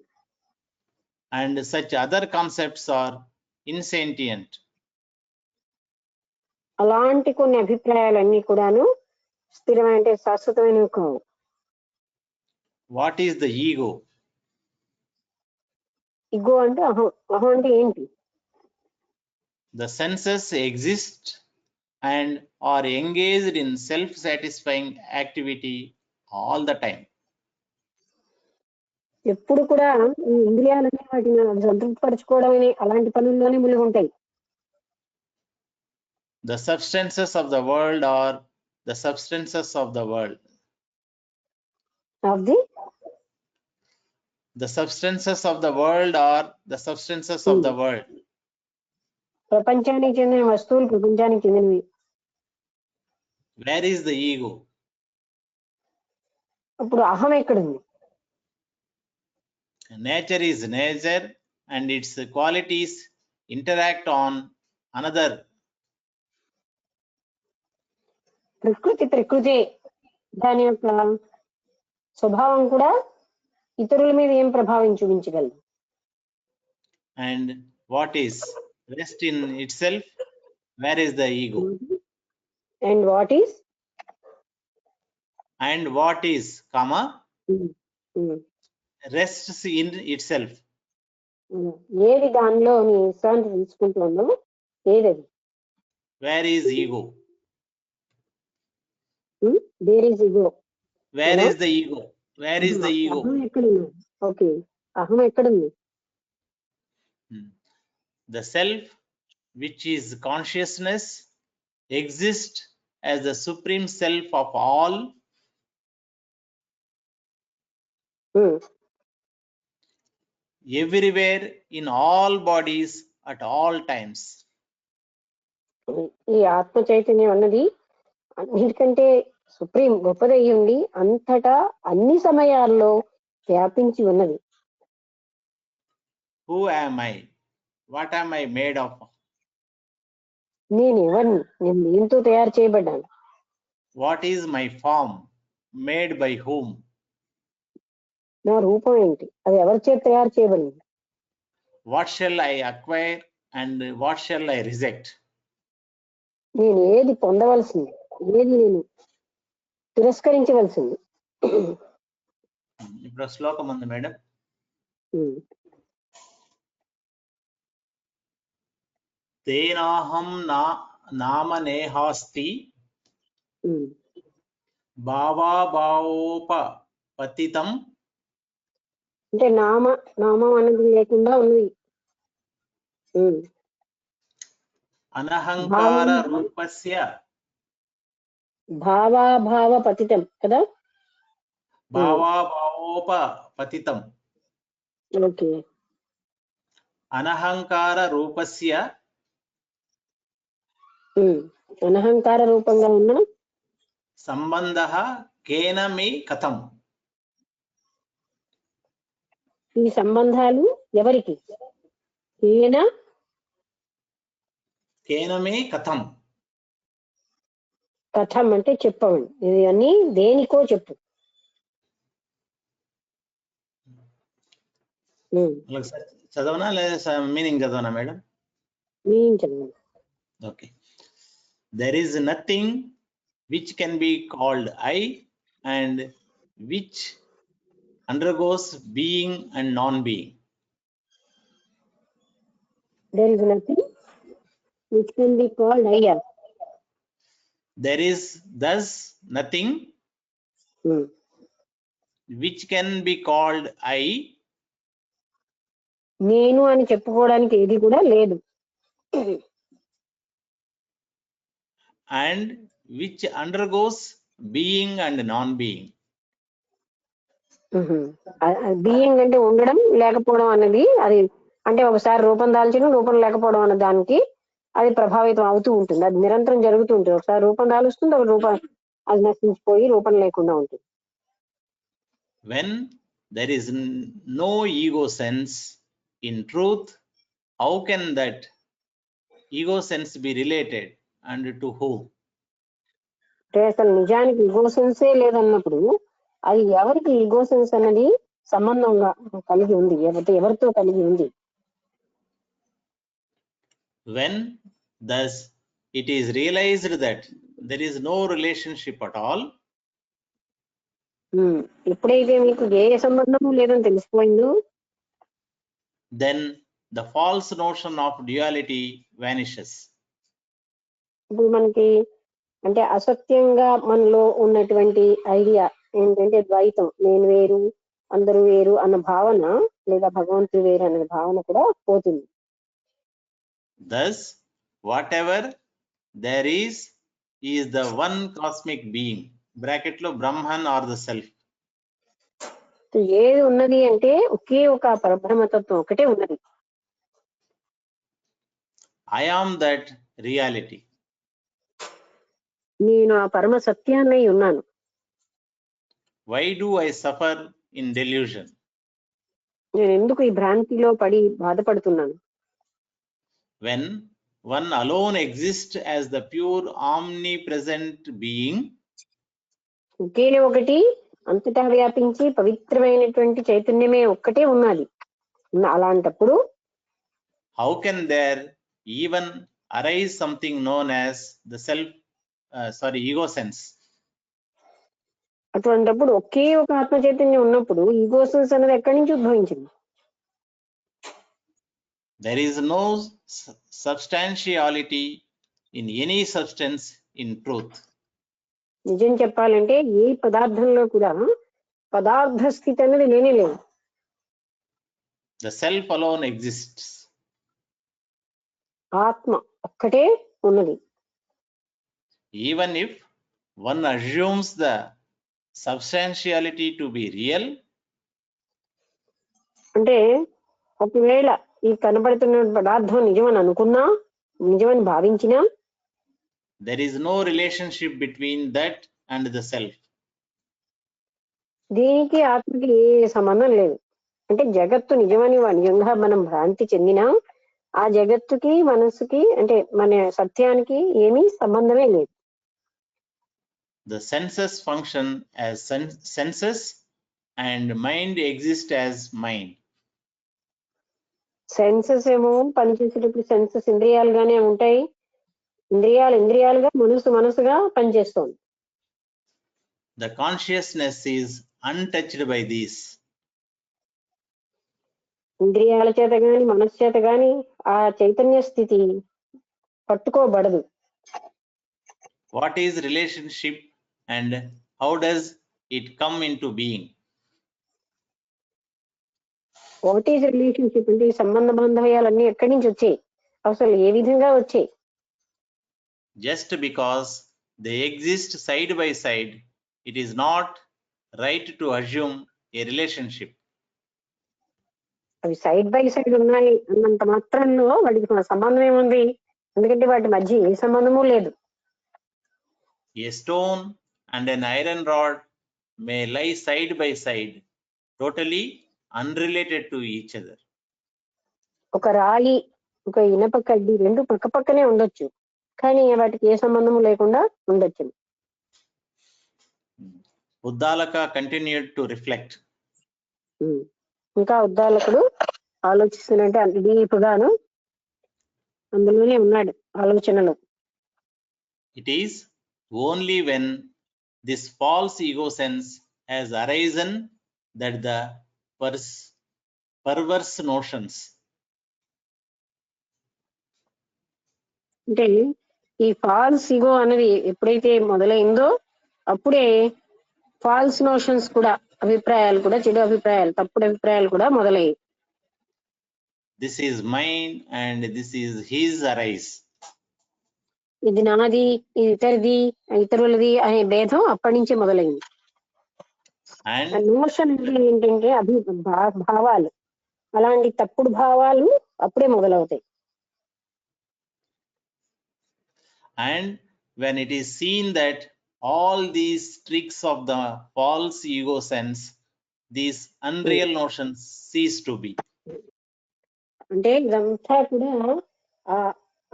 And such other concepts are insentient. అలాంటి కొన్ని అభిప్రాయాలన్నీ కూడాను స్థిరమైన అంటే శాశ్వతమైనవి కావు. What is the ego? ఇగో అంటే అహం. అహం అంటే ఏంటి? The senses exist and are engaged in self-satisfying activity all the time. ఎప్పుడు కూడా ఈ ఇంద్రియాలన్నీ వాటిని సంతృప్తిపరచుకోవడం అలాంటి పనుల్లోనే మునిగి ఉంటాయి. The substances of the world are the substances of the world. Of the? The substances of the world are the substances of the world. ప్రపంచానికి చెందిన వస్తువులు ప్రపంచానికి చెందినవి. Where is the ego? అప్పుడు అహం ఎక్కడుంది? Nature is nature and its qualities interact on another. ప్రకృతి ప్రకృతి, దాని యొక్క స్వభావం కూడా ఇతరుల మీద ఏం ప్రభావం చూపించగలదు? And what is rest in itself? Where is the ego? And what is? And what is, comma, rests in itself. ఏది దానిలో నీ విశ్రాంతి తీసుకుంటుందో ఏదది? Where is ego? There is ego. Where is the ego? Where is the ego? అహం ఎక్కడుంది? Okay, అహం ఎక్కడుంది? The self, which is consciousness, exists as the supreme self of all. Everywhere, in all bodies, at all times. ఈ ఆత్మ చైతన్యం అన్నది అన్నిటికంటే supreme గొప్పదై ఉండి అంతటా అన్ని సమయాల్లో వ్యాపించి ఉన్నది. Who am I? What am I made of? నేను ఎవరిని? నేను దేంతో తయారు చేయబడ్డాను? What is my form? Made by whom? నా రూపం ఏంటి? అది ఎవరి చేత తయారు చేయబడింది? What shall I acquire and what shall I reject? నేను ఏది పొందవలసింది, ఏది నేను తిరస్కరించవలసింది? ఇప్పుడు శ్లోకం ఉంది మేడం. తేనాహం నామనేహాస్తి భావాభావోపపతితం. అంటే నామం అనేది లేకుండా ఉంది. అనహంకార రూపస్య భావాభావ పతితం కదా? భావాభావోపపతితం. ఓకే. అనహంకార రూపస్య, అనహంకార రూపంగా ఉన్న సంబంధః కేన మే కథం. ఈ సంబంధాలు ఎవరికి? కేన మే కథం. కథం అంటే చెప్పవండి. ఇది అన్ని దేనికో చెప్పు. ఒకసారి చదవనా లేదా మీనింగ్ చదవనా మేడం? నేను చదవండి. Okay. There is nothing which can be called I and which undergoes being and non-being. There is nothing which can be called I. There is thus nothing which can be called I నేను అని చెప్పుకోవడానికి ఏది కూడా లేదు. and which undergoes being and non-being. Being అంటే ఉండడం, లేకపోవడం అన్నది అది అంటే ఒకసారి రూపం దాల్చిన రూపం లేకపోవడం అన్న దానికి అది ప్రభావితం అవుతూ ఉంటుంది. అది నిరంతరం జరుగుతూ ఉంటుంది. ఒకసారి రూపం దాలుస్తుంది, ఒక రూపం అది నశించిపోయి రూపం లేకుండా ఉంటుంది. When there is no ego sense in truth, how can that ego sense be related and to whom? అంటే అసలు నిజానికి ఈగో సెన్సే లేదన్నప్పుడు అది ఎవరికి ఈగో సెన్స్ అన్నది సంబంధంగా కలిగి ఉంది, ఎవరితో కలిగి ఉంది? When thus it is realized that there is no relationship at all, ఎప్పుడైతే మీకు ఏ సంబంధము లేదని తెలిసిపోయిందో, then the false notion of duality vanishes. ఇప్పుడు మనకి అంటే అసత్యంగా మనలో ఉన్నటువంటి ఐడియా ఏంటంటే ద్వైతం, నేను వేరు అందరూ వేరు అన్న భావన, లేదా భగవంతుడు వేరు అన్న భావన కూడా పోతుంది. Thus whatever there is the one cosmic being, bracket లో Brahman or the self. ఏది ఉన్నది అంటే ఒకే ఒక పరబ్రహ్మతత్వం ఒకటే ఉన్నది. I am that reality. నేను ఆ పరమ సత్యాన్ని ఉన్నాను. Why do I suffer in delusion? నేను ఎందుకు ఈ భ్రాంతిలో పడి బాధపడుతున్నాను? When one alone exists as the pure omnipresent being, ఒకే ఒకటి అంతటా వ్యాపించి పవిత్రమైనటువంటి చైతన్యమే ఒక్కటే ఉన్నది. అలాంటప్పుడు how can there even arise something known as the ego sense? అటువంటిప్పుడు ఒకే ఒక ఆత్మ చైతన్యం ఉన్నప్పుడు ఈగో సెన్స్ అనేది ఎక్కడి నుంచి ఉద్భవించింది? There is no substantiality in any substance in truth. నిజం చెప్పాలంటే ఏ పదార్థంలో కూడా పదార్థ స్థితి అనేది లేనే లేదు. The self alone exists. ఆత్మ ఒక్కటే ఉన్నది. Even if one assumes the substantiality to be real, అంటే ఒకవేళ ఈ కనబడుతున్న పదార్థం నిజమని అనుకున్నా, నిజమని భావించినా, there is no relationship between that and the self. దీనికి ఆత్మకి ఏ సంబంధం లేదు. అంటే జగత్తు నిజమని నిజంగా మనం భ్రాంతి చెందినా ఆ జగత్తుకి మనస్సుకి అంటే మన సత్యానికి ఏమీ సంబంధమే లేదు. The senses function as senses and mind exist as mind. Senses ఏమో పనిచేసేటప్పుడు సెన్సెస్ ఇంద్రియాలుగానే ఉంటాయి, ఇంద్రియాలుగా మనసుగా పనిచేస్తోంది. The consciousness is untouched by these. ఇంద్రియాల చేత గాని మనసు చేత గాని ఆ చైతన్య స్థితి పట్టుకోబడదు. What is relationship and how does it come into being? What is relationship అంటే ఈ సంబంధ బాంధవ్యాలన్నీ ఎక్కడి నుంచి వచ్చాయి, అసలు ఏ విధంగా వచ్చాయి? Just because they exist side by side, it is not right to assume a relationship. అవి సైడ్ బై సైడ్ ఉన్నాయి అన్నంత మాత్రంలో వాటికి సంబంధం ఏముంది? ఎందుకంటే వాటి మధ్య ఏ సంబంధము లేదు. A stone and an iron rod may lie side by side, totally unrelated to each other. ఒక రాయి, ఒక ఇనప కడ్డి రెండు పక్క పక్కనే ఉండొచ్చు, కానీ వాటికి ఏ సంబంధము లేకుండా ఉండొచ్చు. Uddalaka continued to reflect. ఇంకా ఉద్దాలకుడు ఆలోచిస్తున్నట్టే అంత డీప్గాను అందులోనే ఉన్నాడు ఆలోచనలో. It is only when this false ego sense has arisen that the perverse notions. అంటే ఈ ఫాల్స్ ఇగో అనేది ఎప్పుడైతే మొదలైందో అప్పుడే ఫాల్స్ నోషన్స్ కూడా, అభిప్రాయాలు కూడా, చెడు అభిప్రాయాలు, తప్పుడు అభిప్రాయాలు కూడా మొదలయ్యాయి. This is mine and this is his arise. ఇది నాది, ఇది ఇతరిది, ఇతరులది అనే భేదం అప్పటి నుంచే మొదలైంది. And నోషన్ ఏంటంటే భావాలు, అలాంటి తప్పుడు భావాలు అప్పుడే మొదలవుతాయి. and when it is seen that all these tricks of the false ego sense, these unreal notions cease to be. అంటే ఇదంతా కూడా ఆ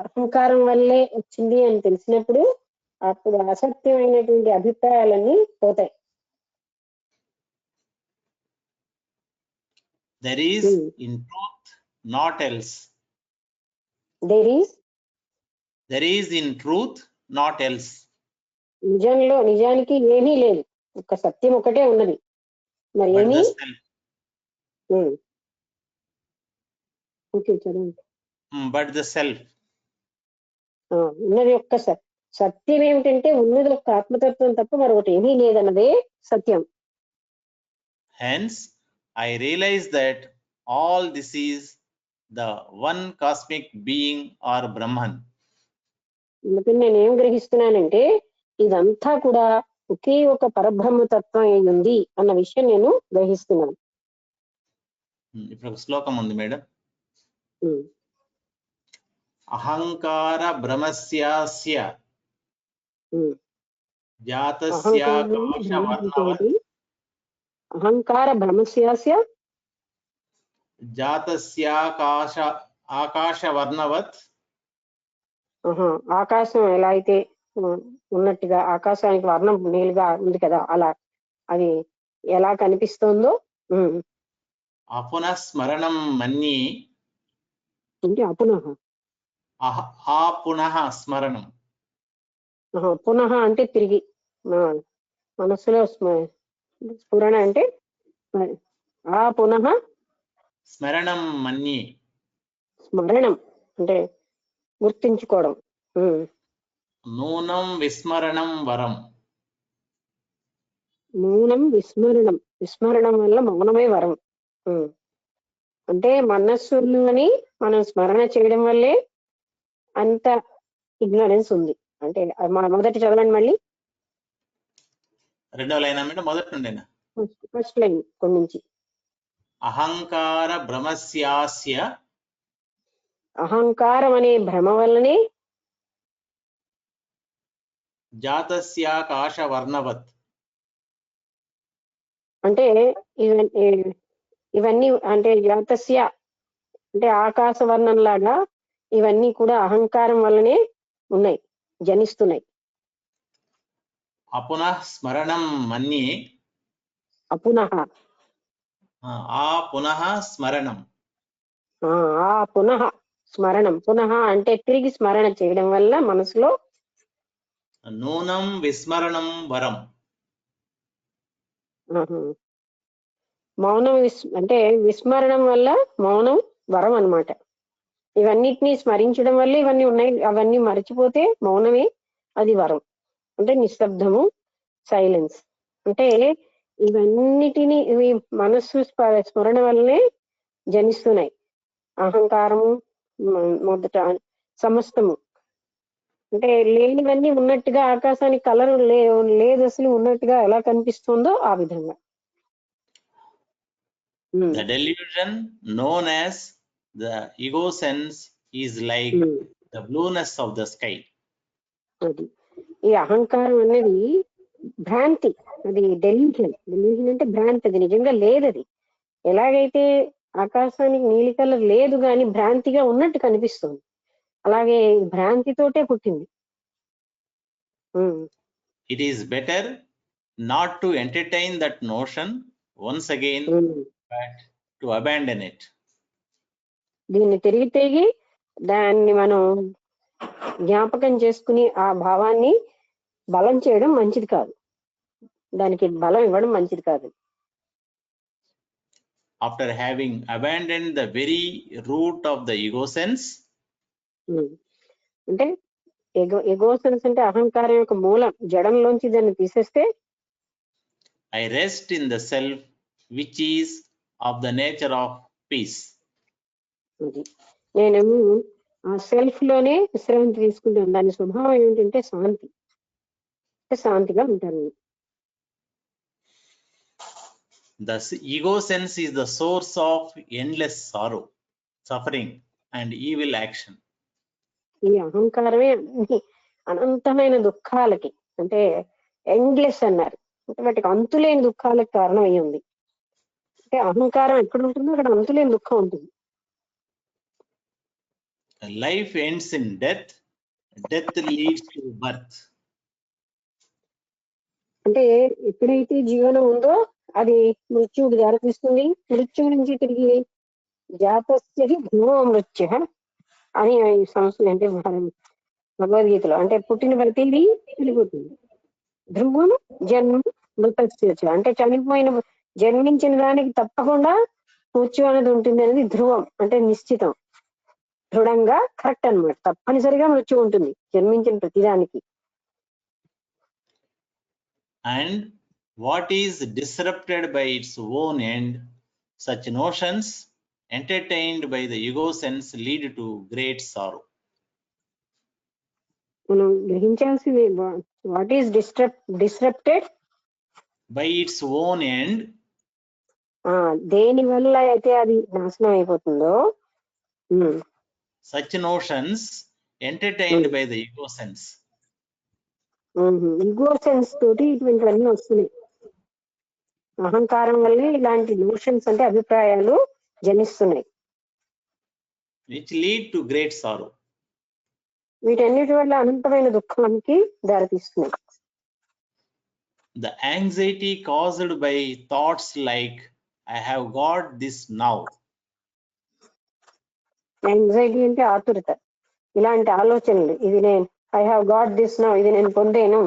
అహంకారం వల్లే వచ్చింది అని తెలిసినప్పుడు అప్పుడు అసత్యమైనటువంటి అభిప్రాయాలన్నీ పోతాయి. There is in truth not else. There is There is in truth not else. నిజానికి ఏమీ లేదు, ఒక సత్యం ఒకటే ఉన్నది, మరి But ఏమీ the self. ఓకే చదవండి. But the self. ఉన్నది ఒక్క సత్యం ఏమిటంటే ఉన్నది ఒక్క ఆత్మతత్వం తప్ప మరొకటి ఏమీ లేదన్నదే సత్యం. Hence, I realize that all this is the one cosmic being or Brahman. అందుకని నేను ఏం గ్రహిస్తున్నానంటే ఇదంతా కూడా ఒకే ఒక పరబ్రహ్మ తత్వం అయి ఉంది అన్న విషయం నేను గ్రహిస్తున్నాను. ఇప్పుడు ఒక శ్లోకం ఉంది మేడం. ఉమ్. అహంకార భ్రమస్యాస్య ఉమ్. జాతస్యాకాశ వర్ణవత్ అహంకార భ్రమస్యాస్య ఆకాశ వర్ణవత్. ఆకాశం ఎలా అయితే ఉన్నట్టుగా, ఆకాశానికి వర్ణం నీలుగా ఉంది కదా, అలా అది ఎలా కనిపిస్తోందో. అపునఃస్మరణం మన్యే. అంటే అపునః, పునః స్మరణం. పునః అంటే తిరిగి, మనస్సులో స్ఫురణ అంటే పునః స్మరణం మన్యే. స్మరణం అంటే గుర్తించుకోవడం. నూనం విస్మరణం వరం. నూనం విస్మరణం, విస్మరణం వల్ల మౌనమే వరం. అంటే మనస్సుని మనం స్మరణ చేయడం వల్లే అంత ఇగ్నోరెన్స్ ఉంది. అంటే మొదటి చదవండి మళ్ళీ. రెండవ లైన్ మేడం, మొదటి నుండేనా? ఫస్ట్ లైన్ కొన్ని నుంచి. అహంకార భ్రమస్యాస్య. అహంకారం అనే భ్రమ వల్లనే జాతస్యాకాశ వర్ణవత్. అంటే ఇవన్నీ అంటే జాతస్య అంటే ఆకాశ వర్ణం లాగా ఇవన్నీ కూడా అహంకారం వల్లనే ఉన్నాయి, జనిస్తున్నాయి. అపునః స్మరణం మన్యే. అపునః, పునః స్మరణం. పునః స్మరణం, పునః అంటే తిరిగి స్మరణ చేయడం వల్ల మనసులో నూనం విస్మరణం వరం. మౌనం అంటే విస్మరణం వల్ల మౌనం వరం అన్నమాట. ఇవన్నిటిని స్మరించడం వల్ల ఇవన్నీ ఉన్నాయి, అవన్నీ మర్చిపోతే మౌనమే అది వరం. అంటే నిశ్శబ్దము, సైలెన్స్. అంటే ఇవన్నిటిని ఇవి మనస్సు స్మరణ వల్లనే జనిస్తున్నాయి. అహంకారము మొదట సమస్తము అంటే లేనివన్నీ ఉన్నట్టుగా, ఆకాశానికి కలర్ లేదు అసలు ఉన్నట్టుగా ఎలా కనిపిస్తుందో ఆ విధంగా. The delusion known as the ego sense is like the blueness of the sky. అది ఈ అహంకారం అనేది భ్రాంతి, అది డెల్యూషన్. డెల్యూషన్ అంటే భ్రాంతి, అది నిజంగా లేదు. అది ఎలాగైతే ఆకాశానికి నీలి కలర్ లేదు కానీ భ్రాంతిగా ఉన్నట్టు కనిపిస్తుంది, అలాగే భ్రాంతితోటే పుట్టింది. It is better not to entertain that notion once again, but to abandon it. దీన్ని తిరిగి దాన్ని మనం జ్ఞాపకం చేసుకుని ఆ భావాన్ని బలం చేయడం మంచిది కాదు, దానికి బలం ఇవ్వడం మంచిది కాదు. After having abandoned the very root of the ego sense, అంటే ఎగో సెన్స్ అంటే అహంకారం యొక్క మూలం, జడంలోంచి దాన్ని తీసేస్తే I rest in the self which is of the nature of peace. నేనేమో ఆ సెల్ఫ్ లోనే విశ్రాంతి తీసుకుంటాను, దాని స్వభావం ఏమిటంటే శాంతి, శాంతిగా ఉంటాను. The ego sense is the source of endless sorrow, suffering and evil action. ఈ అహంకారమే అనంతమైన దుఃఖాలకి, అంటే ఎండ్లెస్ అన్నారు, అంటే వాటికి అంతులేని దుఃఖాలకు కారణం అయి ఉంది. అంటే అహంకారం ఎక్కడ ఉంటుందో అక్కడ అంతులేని దుఃఖం ఉంటుంది. Life ends in death, death leads to birth. అంటే ఎప్పుడైతే జీవనం ఉందో అది మృత్యువుకి దారితీస్తుంది, మృత్యువు నుంచి తిరిగి జాతస్య ధ్రువ మృత్యు అని ఈ సంస్థ అంటే భగవద్గీతలో, అంటే పుట్టిన ప్రతిదీ వెళ్ళిపోతుంది. ధ్రువం జన్మ మృతస్య, అంటే చనిపోయిన జన్మించిన దానికి తప్పకుండా మృత్యు అనేది ఉంటుంది అనేది ధ్రువం, అంటే నిశ్చితం, దృఢంగా కరెక్ట్ అన్నమాట. తప్పనిసరిగా మృత్యు ఉంటుంది జన్మించిన ప్రతిదానికి. And what is disrupted by its own end, such notions entertained by the ego sense lead to great sorrow. మనం గ్రహించాల్సింది what is disrupted by its own end, దేని వల్ల అయితే అది నాశనం అయిపోతుందో, such notions entertained by the ego sense. Ego sense తోటి ఇటువంటివన్నీ వస్తున్నాయి. అహంకారం వల్లే ఇలాంటి నోషన్స్ అంటే అభిప్రాయాలు జనిస్తున్నాయి, which lead to great sorrow. వీటన్నిటి వల్ల అనంతమైన దుఃఖానికి దారితీస్తున్నాయి. The anxiety caused by thoughts like I have got this now. Anxiety అంటే ఆతురత, ఇలాంటి ఆలోచనలు, ఇది నేను I have got this now, ఇది నేను పొందేను,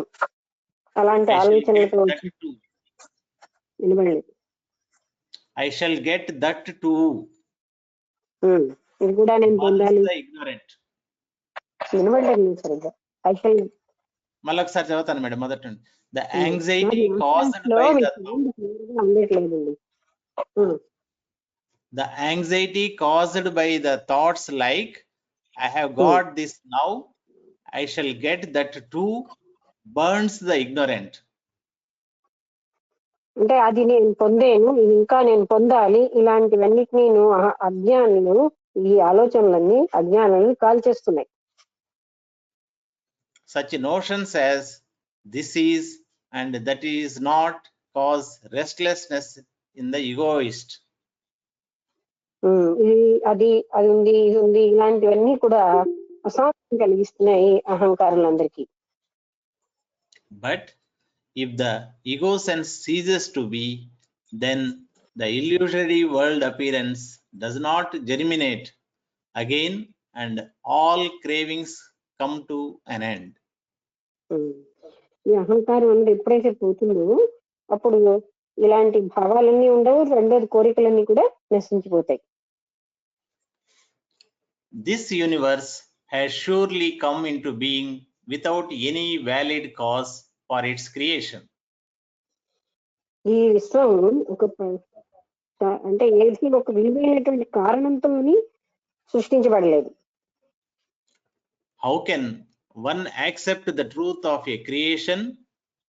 అలాంటి ఆలోచనలతో వినబడలేదు. I shall get that too. ఇది కూడా నేను పొందాలి, ignorant. వినబడలేదు సరిగ్గా. ఐ షల్ మళ్ళీ ఒకసారి చదువుతాను మేడం మొదటి నుండి. The anxiety caused by అందట్లేదండి. The anxiety caused by the thoughts like I have got this now, I shall get that too, burns the ignorant. అంటే అది నేను పొందేను, ఇది ఇంకా నేను పొందాలి, ఇలాంటివన్నిటిని నేను అజ్ఞానులు, ఈ ఆలోచనలన్నీ అజ్ఞానాలను కాల్చేస్తున్నాయి. Such notions as this is and that is not cause restlessness in the egoist. అది ఉంది, ఇది ఉంది, ఇలాంటివన్నీ కూడా అశాంతిని కలిగిస్తున్నాయి అహంకారులందరికీ. But if the ego sense ceases to be, then the illusory world appearance does not germinate again and all cravings come to an end. ఈ అహంకారం అనేది ఎప్పుడైతే పోతుందో అప్పుడు ఇలాంటి భావాలన్నీ ఉండవు, రెండోది కోరికలన్నీ కూడా నశించిపోతాయి. This universe has surely come into being without any valid cause for its creation. ఈ విశ్వం అంటే ఏది ఒక విలువైనటువంటి కారణంతో సృష్టించబడలేదు. How can one accept the truth of a creation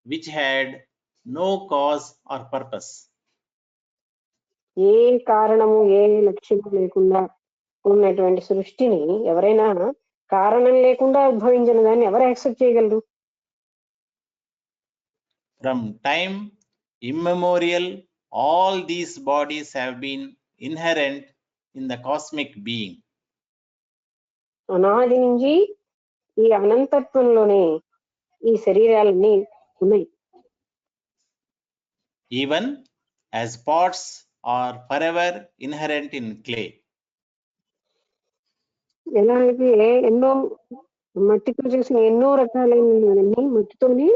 which had no cause or purpose? ఏ కారణము ఏ లక్ష్యము లేకుండా ఉన్నటువంటి సృష్టిని ఎవరైనా కారణం లేకుండా ఉద్భవించిన దాన్ని ఎవరు యాక్సెప్ట్ చేయగలరు? From time immemorial, all these bodies have been inherent in the cosmic being. అనాది నుంచి ఈ అనంతత్వంలోనే ఈ శరీరాలన్నీ ఉన్నాయి. Even as parts are forever inherent in clay. ఎలా అయితే ఎన్నో మట్టితో చేసిన ఎన్నో రకాలైన మట్టితోని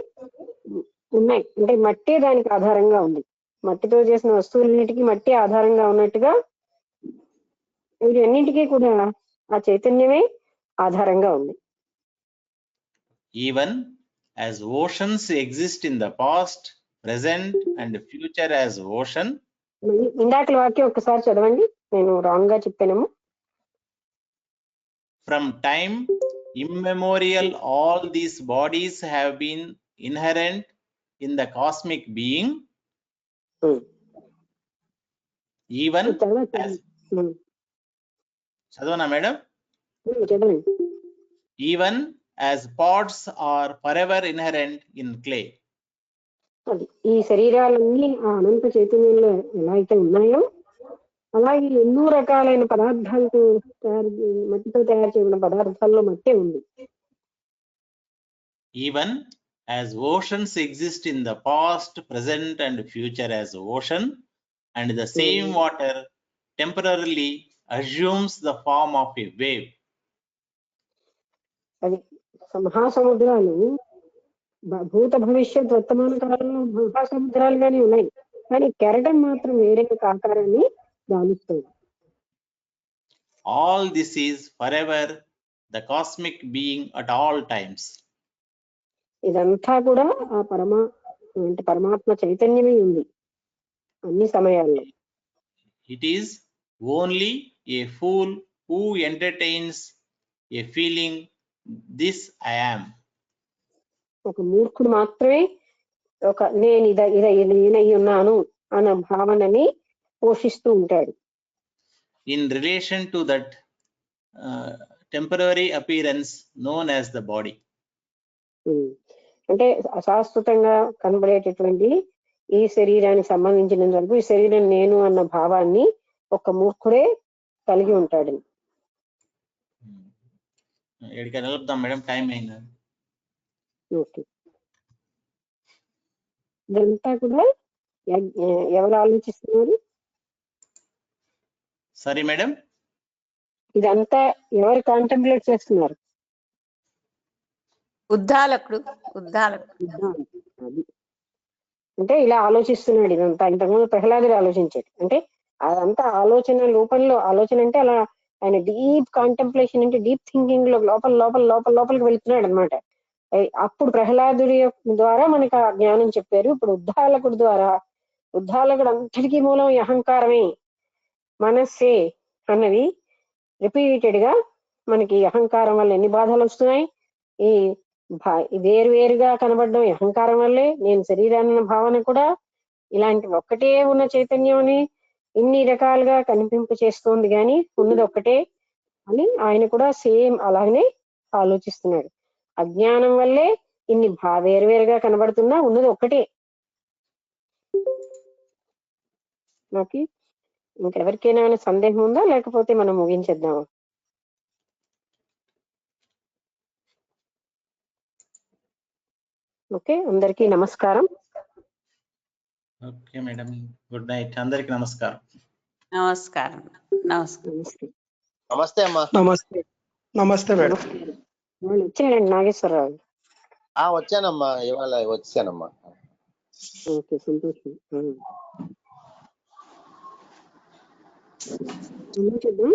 ఉన్నాయి, అంటే మట్టే దానికి ఆధారంగా ఉంది. మట్టితో చేసిన వస్తువులన్నిటికీ మట్టి ఆధారంగా ఉన్నట్టుగా వీటన్నిటికీ కూడా ఆ చైతన్యమే ఆధారంగా ఉంది. Even as oceans exist in the past, present and future as ocean. ఇందాక వాక్యం ఒక్కసారి చదవండి, నేను రాంగ్ గా చెప్పానేమో. From time immemorial, all these bodies have been inherent in the cosmic being. Even as చదవనా మేడం? చదవండి. Even as pods are forever inherent in clay. అది ఈ శరీరాలన్నీ ఆ అనంత చైతన్యంలో ఎలా అయితే ఉన్నాయో అలాగే ఎన్నో రకాలైన పదార్థాలతో మట్టితో తయారు చేయబడిన పదార్థాల్లో మట్టే ఉంది. Even as oceans exist in the past, present and future as ocean, and the same water temporarily assumes the form of a wave. అది మహాసముద్రాలు భూత భవిష్యత్ వర్తమాన కాలంలో మహాసముద్రాలుగానే ఉన్నాయి, కానీ కెరటం మాత్రం వేరే ఆకారాన్ని దాలుస్తుంది. All this is forever the cosmic being at all times. ఇదంతా కూడా ఆ పరమాత్మ చైతన్యమే ఉంది అన్ని సమయాల్లో. It is only a fool who entertains a feeling, this I am. ఒక మూర్ఖుడు మాత్రమే నేనై ఉన్నాను అన్న భావనని పోషిస్తూ ఉంటాడు. In relation to that temporary appearance known as the body. అంటే అశాశ్వతంగా కనబడేటటువంటి ఈ శరీరానికి సంబంధించిన వరకు ఈ శరీరం నేను అన్న భావాన్ని ఒక మూర్ఖుడే కలిగి ఉంటాడు. ఎక్కడికి వెళ్దాం మేడం, టైం అయింది. ఓకే, ఇదంతా కూడా ఎవరు ఆలోచిస్తున్నారు? సరే మేడం, ఇదంతా ఎవరు కాంటెంప్లేట్ చేస్తున్నారు? ఉద్దాలకుడు. అది అంటే ఇలా ఆలోచిస్తున్నాడు ఇదంతా. ఇంతకుముందు ప్రహ్లాదుడు ఆలోచించాడు, అంటే అదంతా ఆలోచన రూపంలో. ఆలోచన అంటే అలా ఆయన డీప్ కాంటెంప్లేషన్ అంటే డీప్ థింకింగ్ లో లోపలికి వెళ్తున్నాడు అనమాట. అప్పుడు ప్రహ్లాదుడి ద్వారా మనకు ఆ జ్ఞానం చెప్పారు. ఇప్పుడు ఉద్దాలకుడు ద్వారా, ఉద్దాలకుడు అంతటికీ మూలం ఈ అహంకారమే, మనస్సే అన్నది రిపీటెడ్ గా మనకి అహంకారం వల్ల ఎన్ని బాధలు వస్తున్నాయి, ఈ వేరువేరుగా కనబడడం అహంకారం వల్లే. నేను శరీరాన్ని భావన కూడా ఇలాంటి ఒక్కటే ఉన్న చైతన్యం అని ఇన్ని రకాలుగా కనిపింప చేస్తోంది, కానీ ఉన్నది ఒక్కటే అని ఆయన కూడా సేమ్ అలాగనే ఆలోచిస్తున్నాడు. అజ్ఞానం వల్లే ఇన్ని వేరువేరుగా కనబడుతున్నా ఉన్నది ఒక్కటే. నాకు ఇంకెవరికైనా సందేహం ఉందా, లేకపోతే మనం ముగించేద్దామా? ఓకే, అందరికీ నమస్కారం. Okay madam, good night. అందరికి నమస్కారం. నమస్కారం. నమస్తే అమ్మా. నమస్తే మేడం. వాళ్ళు వచ్చారండి నాగేశ్వరరావు. వచ్చానమ్మా, ఇవాళ వచ్చానమ్మా. ఓకే, సంతోషం. చూద్దాం.